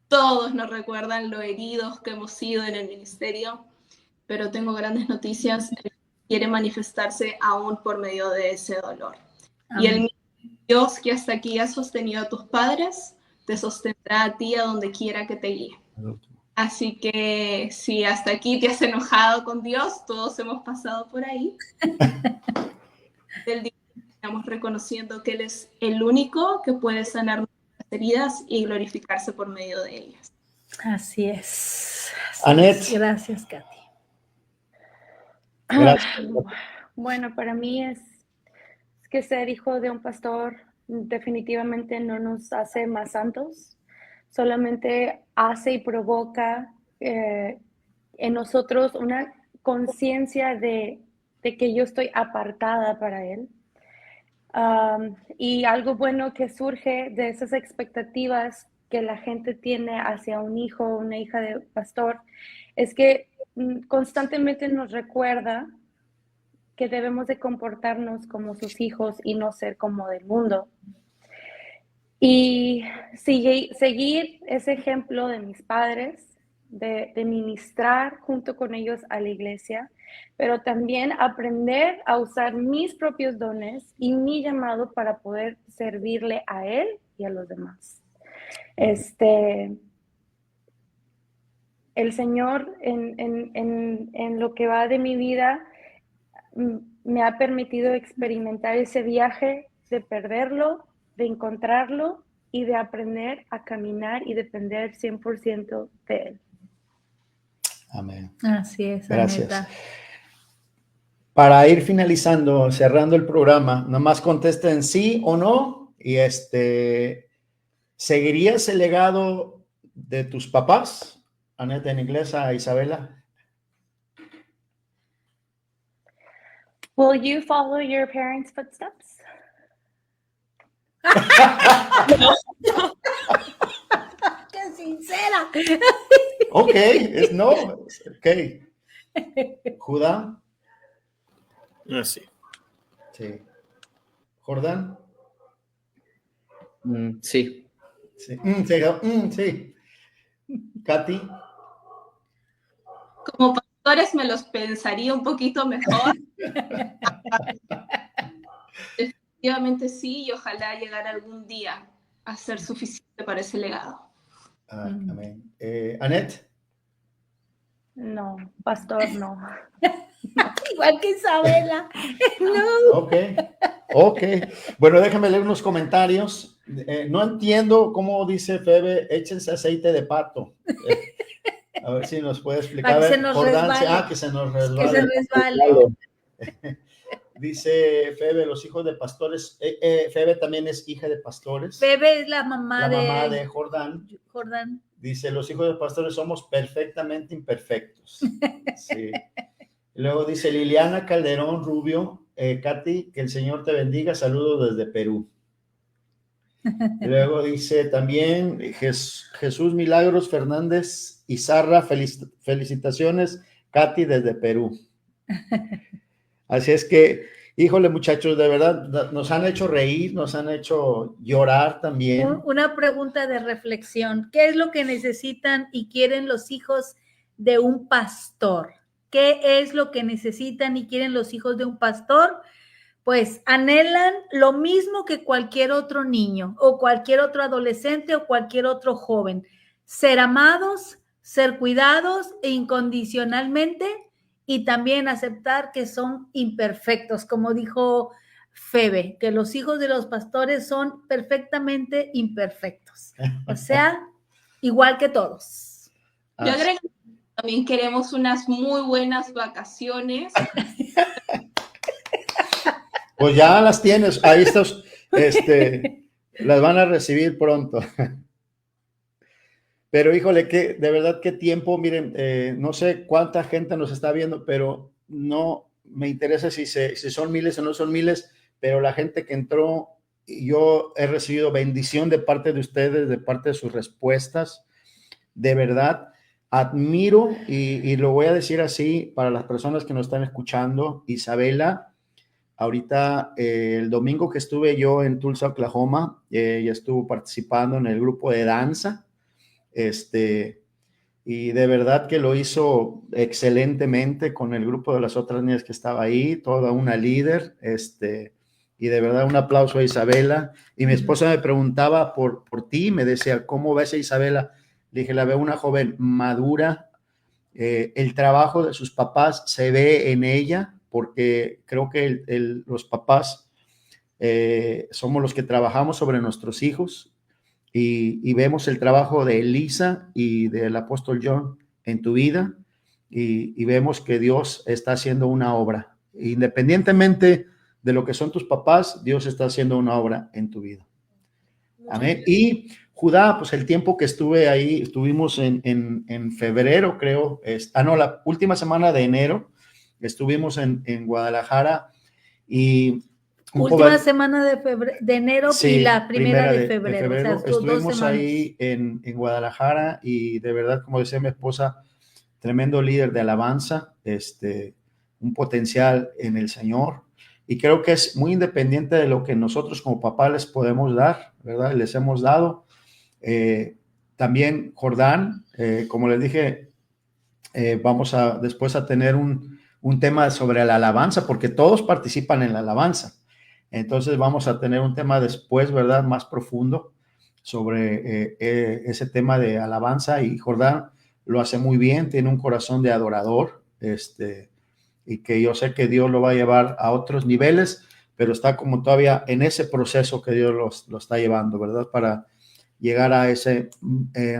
todos nos recuerdan lo heridos que hemos sido en el ministerio, pero tengo grandes noticias, quiere manifestarse aún por medio de ese dolor. Amén. Y el Dios que hasta aquí ha sostenido a tus padres, te sostendrá a ti a donde quiera que te guíe. Así que si hasta aquí te has enojado con Dios, todos hemos pasado por ahí. Del día estamos reconociendo que Él es el único que puede sanar nuestras heridas y glorificarse por medio de ellas. Así es. Annette. Gracias, Katy. Gracias. Bueno, para mí es que ser hijo de un pastor definitivamente no nos hace más santos, solamente hace y provoca en nosotros una conciencia de que yo estoy apartada para Él. Y algo bueno que surge de esas expectativas que la gente tiene hacia un hijo o una hija de pastor es que constantemente nos recuerda que debemos de comportarnos como sus hijos y no ser como del mundo. Y seguir ese ejemplo de mis padres, de ministrar junto con ellos a la iglesia, pero también aprender a usar mis propios dones y mi llamado para poder servirle a Él y a los demás. El Señor en lo que va de mi vida me ha permitido experimentar ese viaje de perderlo, de encontrarlo y de aprender a caminar y depender 100% de Él. Amén. Así es, gracias. Aneta. Para ir finalizando, cerrando el programa, nomás contesten sí o no y ¿seguirías el legado de tus papás? Aneta en inglés, a Isabela. Will you follow your parents' footsteps? ¡Qué sincera! Ok, es no. Ok. ¿Judá? Sí. Sí. ¿Jordán? Sí. Sí. Sí. ¿Katy? Como pastores me los pensaría un poquito mejor. Definitivamente sí, y ojalá llegar algún día a ser suficiente para ese legado. Amén. ¿Annette? No, pastor, no. Igual que Isabela. No. Ok. Bueno, déjame leer unos comentarios. No entiendo cómo dice Febe, échense aceite de pato. A ver si nos puede explicar. Que se nos resbale. Que se nos resbale. Que se resbale. Dice Febe, los hijos de pastores. Febe también es hija de pastores. Febe es la mamá de Jordán. Jordán. Dice, los hijos de pastores somos perfectamente imperfectos. Sí. Luego dice Liliana Calderón Rubio, Katy, que el Señor te bendiga, saludos desde Perú. Luego dice también Jesús Milagros Fernández Izarra, felicitaciones, Katy, desde Perú. Así es que, híjole muchachos, de verdad, nos han hecho reír, nos han hecho llorar también. Una pregunta de reflexión, ¿qué es lo que necesitan y quieren los hijos de un pastor? ¿Qué es lo que necesitan y quieren los hijos de un pastor? Pues anhelan lo mismo que cualquier otro niño o cualquier otro adolescente o cualquier otro joven. Ser amados, ser cuidados incondicionalmente y también aceptar que son imperfectos, como dijo Febe, que los hijos de los pastores son perfectamente imperfectos, o sea, igual que todos. Yo agrego, también queremos unas muy buenas vacaciones. Pues ya las tienes, ahí estás, las van a recibir pronto. Pero híjole, que de verdad qué tiempo, miren, no sé cuánta gente nos está viendo, pero no me interesa si son miles o no son miles, pero la gente que entró, yo he recibido bendición de parte de ustedes, de parte de sus respuestas. De verdad, admiro, y lo voy a decir así para las personas que nos están escuchando. Isabela, ahorita el domingo que estuve yo en Tulsa, Oklahoma, ella estuvo participando en el grupo de danza, y de verdad que lo hizo excelentemente con el grupo de las otras niñas que estaba ahí, toda una líder, y de verdad un aplauso a Isabela. Y mi esposa me preguntaba por ti, me decía, ¿cómo ves a Isabela? Le dije, la veo una joven madura, el trabajo de sus papás se ve en ella, porque creo que los papás somos los que trabajamos sobre nuestros hijos, y vemos el trabajo de Elisa y del apóstol John en tu vida, y vemos que Dios está haciendo una obra. Independientemente de lo que son tus papás, Dios está haciendo una obra en tu vida. Amén. Y Judá, pues el tiempo que estuve ahí, estuvimos en febrero, creo, la última semana de enero, estuvimos en Guadalajara, y última semana de enero, sí, y la primera de febrero. O sea, estuvimos ahí en Guadalajara, y de verdad, como decía mi esposa, tremendo líder de alabanza, un potencial en el Señor, y creo que es muy independiente de lo que nosotros como papás les podemos dar, ¿verdad? Les hemos dado. También Jordán, como les dije, vamos después a tener un tema sobre la alabanza, porque todos participan en la alabanza. Entonces vamos a tener un tema después, ¿verdad? Más profundo sobre ese tema de alabanza, y Jordán lo hace muy bien, tiene un corazón de adorador, y que yo sé que Dios lo va a llevar a otros niveles, pero está como todavía en ese proceso que Dios lo está llevando, ¿verdad? Para llegar a ese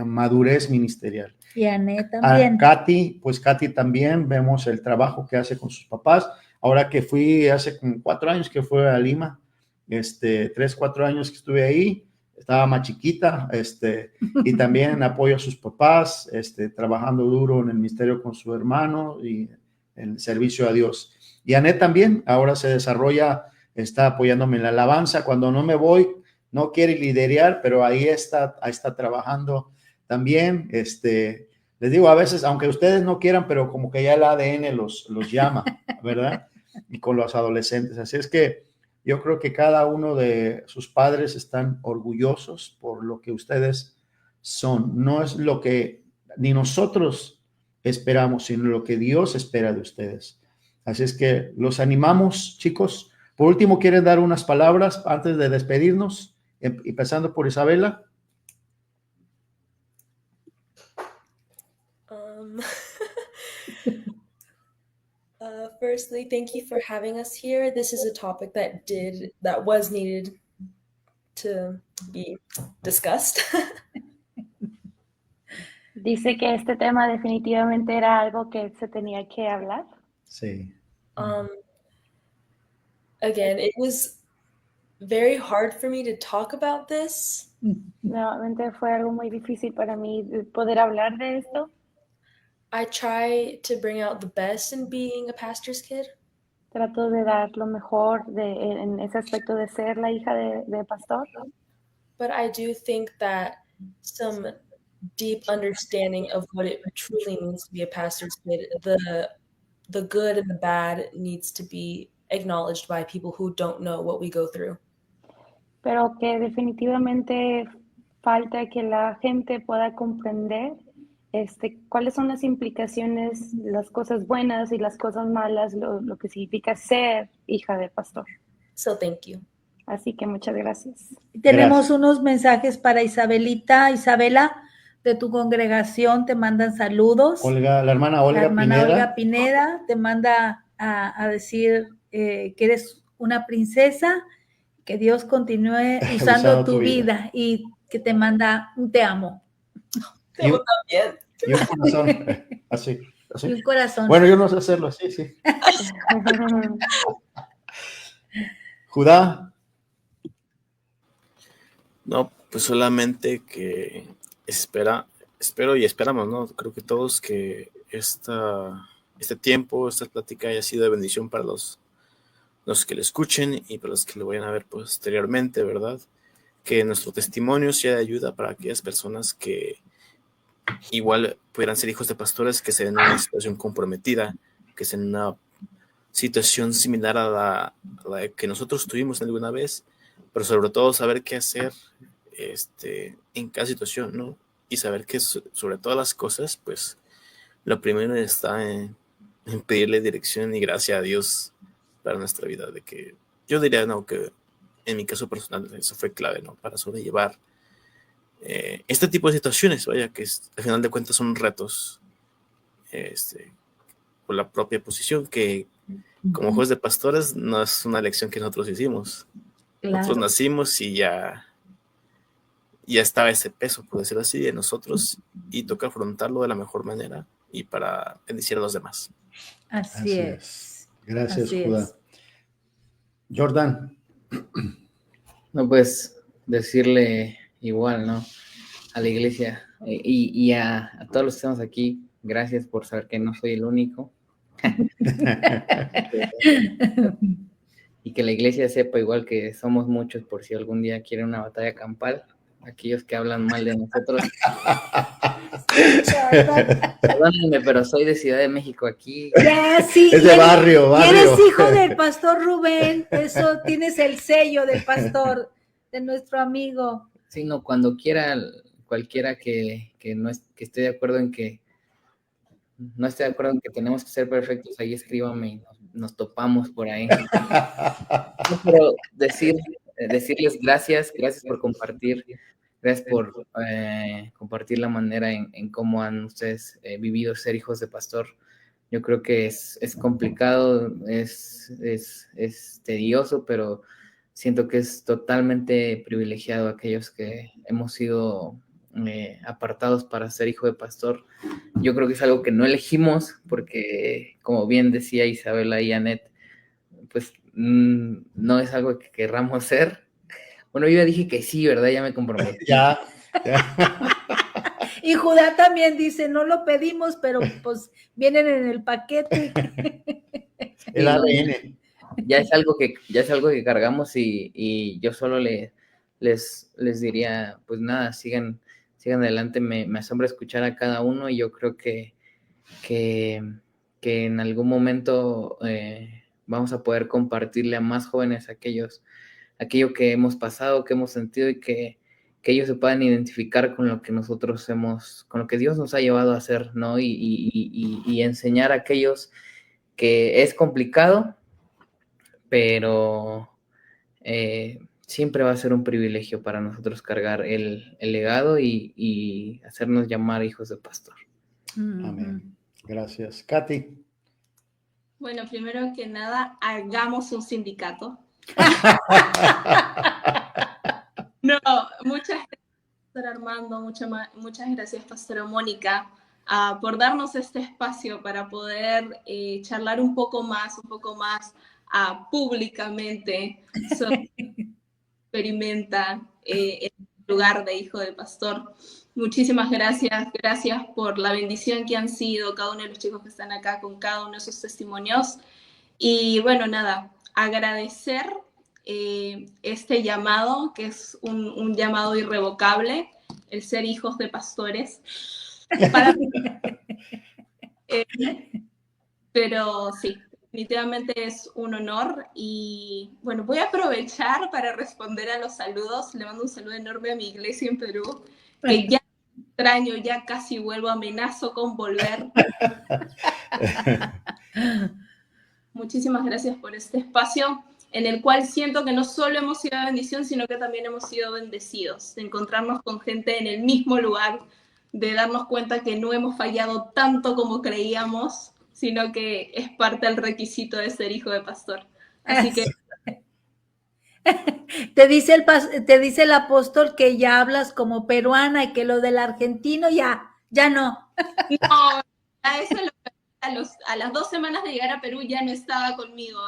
madurez ministerial. Y Anet también. A Katy, pues Katy también, vemos el trabajo que hace con sus papás. Ahora que fui, hace 4 años que fue a Lima, 3, 4 años que estuve ahí, estaba más chiquita, y también apoyo a sus papás, trabajando duro en el ministerio con su hermano y en el servicio a Dios. Y Anet también, ahora se desarrolla, está apoyándome en la alabanza. Cuando no me voy, no quiere liderear, pero ahí está trabajando también. Les digo, a veces, aunque ustedes no quieran, pero como que ya el ADN los llama, ¿verdad? Y con los adolescentes. Así es que yo creo que cada uno de sus padres están orgullosos por lo que ustedes son. No es lo que ni nosotros esperamos, sino lo que Dios espera de ustedes. Así es que los animamos, chicos. Por último, ¿quieren dar unas palabras antes de despedirnos? Empezando por Isabela. Firstly, thank you for having us here. This is a topic that was needed to be discussed. Dice que este tema definitivamente era algo que se tenía que hablar. Sí. Again, it was very hard for me to talk about this. Nuevamente fue algo muy difícil para mí poder hablar de esto. I try to bring out the best in being a pastor's kid. Trato de dar lo mejor en ese aspecto de ser la hija de pastor. But I do think that some deep understanding of what it truly means to be a pastor's kid, the good and the bad, needs to be acknowledged by people who don't know what we go through. Pero que definitivamente falta que la gente pueda comprender cuáles son las implicaciones, las cosas buenas y las cosas malas, lo que significa ser hija de pastor. So thank you. Así que muchas gracias. Tenemos unos mensajes para Isabelita. Isabela, de tu congregación te mandan saludos. Olga, la hermana Olga La hermana Pineda. Olga Pineda te manda a decir que eres una princesa, que Dios continúe usando tu vida y que te manda un te amo. Te amo también. Y un corazón, así. Y un corazón. Bueno, yo no sé hacerlo así, sí. Judá. No, pues solamente que espero y esperamos, ¿no? Creo que todos que este tiempo, esta plática haya sido de bendición para los que le escuchen y para los que lo vayan a ver posteriormente, ¿verdad? Que nuestro testimonio sea de ayuda para aquellas personas que igual pudieran ser hijos de pastores, que estén en una situación comprometida, que estén en una situación similar a la que nosotros tuvimos alguna vez, pero sobre todo saber qué hacer en cada situación, ¿no? Y saber que sobre todas las cosas, pues lo primero está en pedirle dirección y gracia a Dios para nuestra vida, de que yo diría, no, que en mi caso personal eso fue clave, ¿no? Para sobrellevar este tipo de situaciones, vaya, que al final de cuentas son retos por la propia posición, que como juez de pastores no es una elección que nosotros hicimos. Claro. Nosotros nacimos y ya estaba ese peso, por decirlo así, de nosotros, y toca afrontarlo de la mejor manera y para bendecir a los demás. Así es. Gracias, Judá. Jordan. No, pues decirle igual, ¿no? A la iglesia y a todos los que estamos aquí, gracias por saber que no soy el único. Y que la iglesia sepa igual que somos muchos por si algún día quieren una batalla campal, aquellos que hablan mal de nosotros. Perdónenme, pero soy de Ciudad de México aquí. Ya, sí. Es de barrio. Y eres hijo del pastor Rubén, eso tienes el sello del pastor, de nuestro amigo. Sí, no, cuando quiera, cualquiera que esté de acuerdo en que no esté de acuerdo en que tenemos que ser perfectos, ahí escríbame y nos topamos por ahí. No, pero decirles gracias por compartir, gracias por compartir la manera en cómo han ustedes vivido ser hijos de pastor. Yo creo que es complicado, es tedioso, pero siento que es totalmente privilegiado aquellos que hemos sido apartados para ser hijo de pastor. Yo creo que es algo que no elegimos porque, como bien decía Isabela y Anet, pues no es algo que querramos ser. Bueno, yo ya dije que sí, ¿verdad? Ya me comprometí. Ya. Y Judá también dice, no lo pedimos, pero pues vienen en el paquete. El ADN. Ya es algo que cargamos y yo solo les diría, pues nada, sigan adelante. Me asombra escuchar a cada uno y yo creo que en algún momento vamos a poder compartirle a más jóvenes aquello que hemos pasado, que hemos sentido y que ellos se puedan identificar con lo que nosotros con lo que Dios nos ha llevado a hacer, ¿no? Y enseñar a aquellos que es complicado, pero siempre va a ser un privilegio para nosotros cargar el legado y hacernos llamar hijos de pastor. Amén. Gracias. Katy. Bueno, primero que nada, hagamos un sindicato. No, muchas gracias, Pastor Armando, muchas gracias, Pastora Mónica, por darnos este espacio para poder charlar un poco más públicamente sobre experimenta el lugar de hijo de pastor. Muchísimas gracias por la bendición que han sido cada uno de los chicos que están acá con cada uno de sus testimonios. Y bueno, nada, agradecer este llamado, que es un llamado irrevocable, el ser hijos de pastores. Pero sí, definitivamente es un honor y bueno, voy a aprovechar para responder a los saludos. Le mando un saludo enorme a mi iglesia en Perú, que ya extraño, ya casi vuelvo, amenazo con volver. Muchísimas gracias por este espacio en el cual siento que no solo hemos sido bendición, sino que también hemos sido bendecidos de encontrarnos con gente en el mismo lugar de darnos cuenta que no hemos fallado tanto como creíamos, sino que es parte del requisito de ser hijo de pastor. Así que te dice el apóstol que ya hablas como peruana y que lo del argentino ya no. no, a eso a las 2 semanas de llegar a Perú ya no estaba conmigo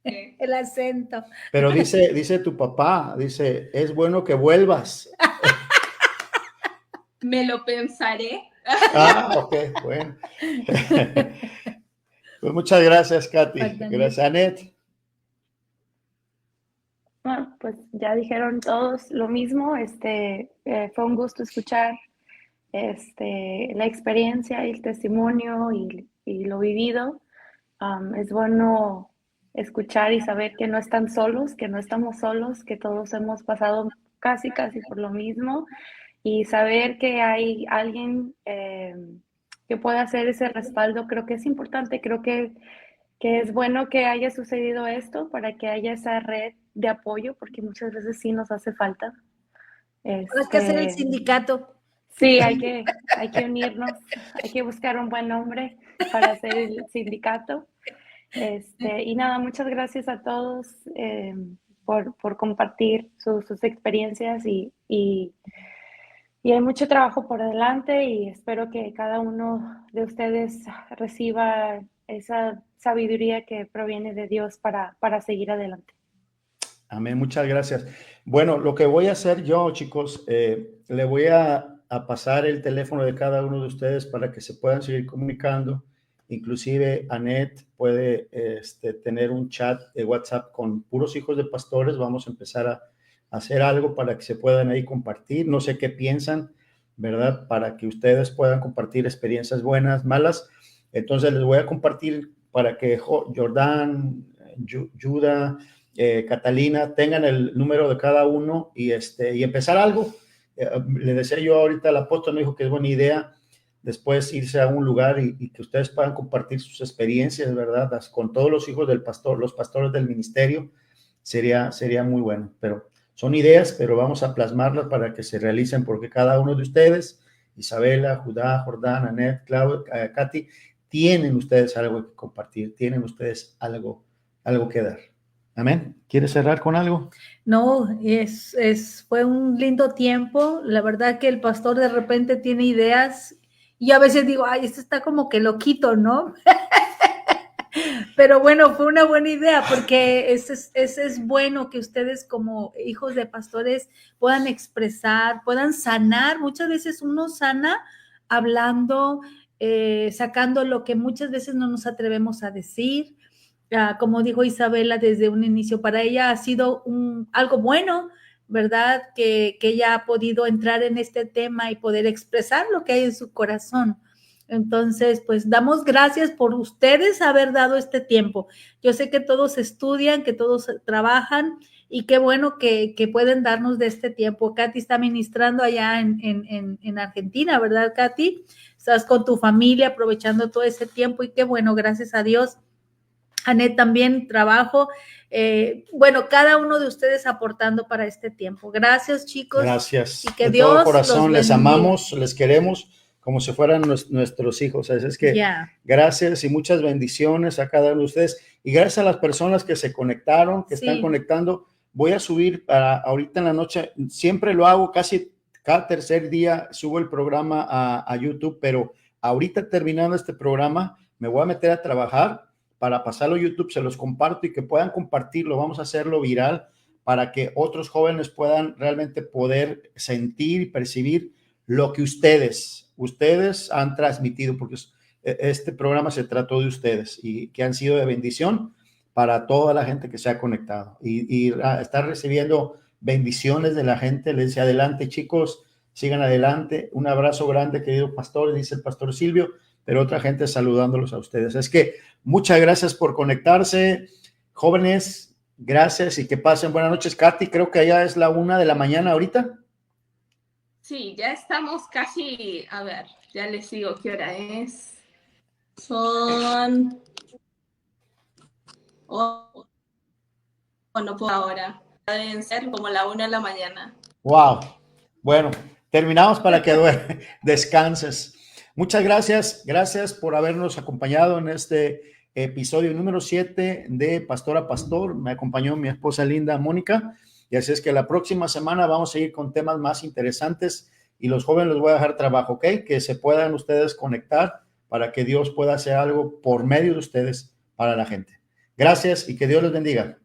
el acento. Pero dice tu papá, dice, es bueno que vuelvas. Me lo pensaré. Ah, ok, bueno. Pues muchas gracias, Katy. Gracias, Annette. Bueno, pues ya dijeron todos lo mismo. Fue un gusto escuchar la experiencia y el testimonio y lo vivido. Es bueno escuchar y saber que no están solos, que no estamos solos, que todos hemos pasado casi por lo mismo, y saber que hay alguien que pueda hacer ese respaldo. Creo que es importante. Creo que es bueno que haya sucedido esto para que haya esa red de apoyo, porque muchas veces sí nos hace falta. Hay que hacer el sindicato. Sí, hay que unirnos, hay que buscar un buen nombre para hacer el sindicato. Y nada, muchas gracias a todos por compartir sus experiencias, y hay mucho trabajo por delante, y espero que cada uno de ustedes reciba esa sabiduría que proviene de Dios para seguir adelante. Amén, muchas gracias. Bueno, lo que voy a hacer yo, chicos, le voy a pasar el teléfono de cada uno de ustedes para que se puedan seguir comunicando. Inclusive Annette puede tener un chat de WhatsApp con puros hijos de pastores. Vamos a empezar a hacer algo para que se puedan ahí compartir. No sé qué piensan, ¿verdad? Para que ustedes puedan compartir experiencias buenas, malas. Entonces les voy a compartir para que Jordán, Judah, Catalina tengan el número de cada uno y empezar algo. Le decía yo ahorita al apóstol, me dijo que es buena idea después irse a un lugar y que ustedes puedan compartir sus experiencias, ¿verdad? Con todos los hijos del pastor, los pastores del ministerio, sería muy bueno. Pero son ideas, pero vamos a plasmarlas para que se realicen, porque cada uno de ustedes, Isabela, Judá, Jordán, Annette, Claudia, Katy, tienen ustedes algo que compartir, tienen ustedes algo que dar. Amén. ¿Quieres cerrar con algo? No, fue un lindo tiempo. La verdad que el pastor de repente tiene ideas y a veces digo, ay, esto está como que loquito, ¿no? Pero bueno, fue una buena idea, porque es bueno que ustedes como hijos de pastores puedan expresar, puedan sanar. Muchas veces uno sana hablando, sacando lo que muchas veces no nos atrevemos a decir. Como dijo Isabela desde un inicio, para ella ha sido algo bueno, ¿verdad? Que ella ha podido entrar en este tema y poder expresar lo que hay en su corazón. Entonces, pues damos gracias por ustedes haber dado este tiempo. Yo sé que todos estudian, que todos trabajan, y qué bueno que pueden darnos de este tiempo. Katy está ministrando allá en Argentina, ¿verdad, Katy? Estás con tu familia aprovechando todo ese tiempo, y qué bueno, gracias a Dios. Annette también trabajo. Bueno, cada uno de ustedes aportando para este tiempo. Gracias, chicos. Gracias. Y que de Dios todo corazón los les amamos, les queremos como si fueran nuestros hijos. Es que gracias y muchas bendiciones a cada uno de ustedes. Y gracias a las personas que se conectaron, que están conectando. Voy a subir ahorita en la noche. Siempre lo hago, casi cada tercer día subo el programa a YouTube, pero ahorita terminando este programa me voy a meter a trabajar para pasarlo a YouTube, se los comparto y que puedan compartirlo. Vamos a hacerlo viral para que otros jóvenes puedan realmente poder sentir y percibir lo que ustedes han transmitido, porque este programa se trató de ustedes y que han sido de bendición para toda la gente que se ha conectado y estar recibiendo bendiciones de la gente. Les dice, adelante, chicos, sigan adelante. Un abrazo grande, querido pastor, dice el pastor Silvio, pero otra gente saludándolos a ustedes. Es que muchas gracias por conectarse, jóvenes, gracias y que pasen buenas noches. Katy, creo que ya es la 1 de la mañana ahorita. Sí, ya estamos casi, a ver, ya les digo qué hora es. Son... no puedo ahora. Deben ser como la 1 de la mañana. Wow. Bueno, Terminamos para que descanses. Muchas gracias por habernos acompañado en este episodio número 7 de Pastor a Pastor. Me acompañó mi esposa linda, Mónica, y así es que la próxima semana vamos a ir con temas más interesantes y los jóvenes les voy a dejar trabajo, ¿ok? Que se puedan ustedes conectar para que Dios pueda hacer algo por medio de ustedes para la gente. Gracias y que Dios les bendiga.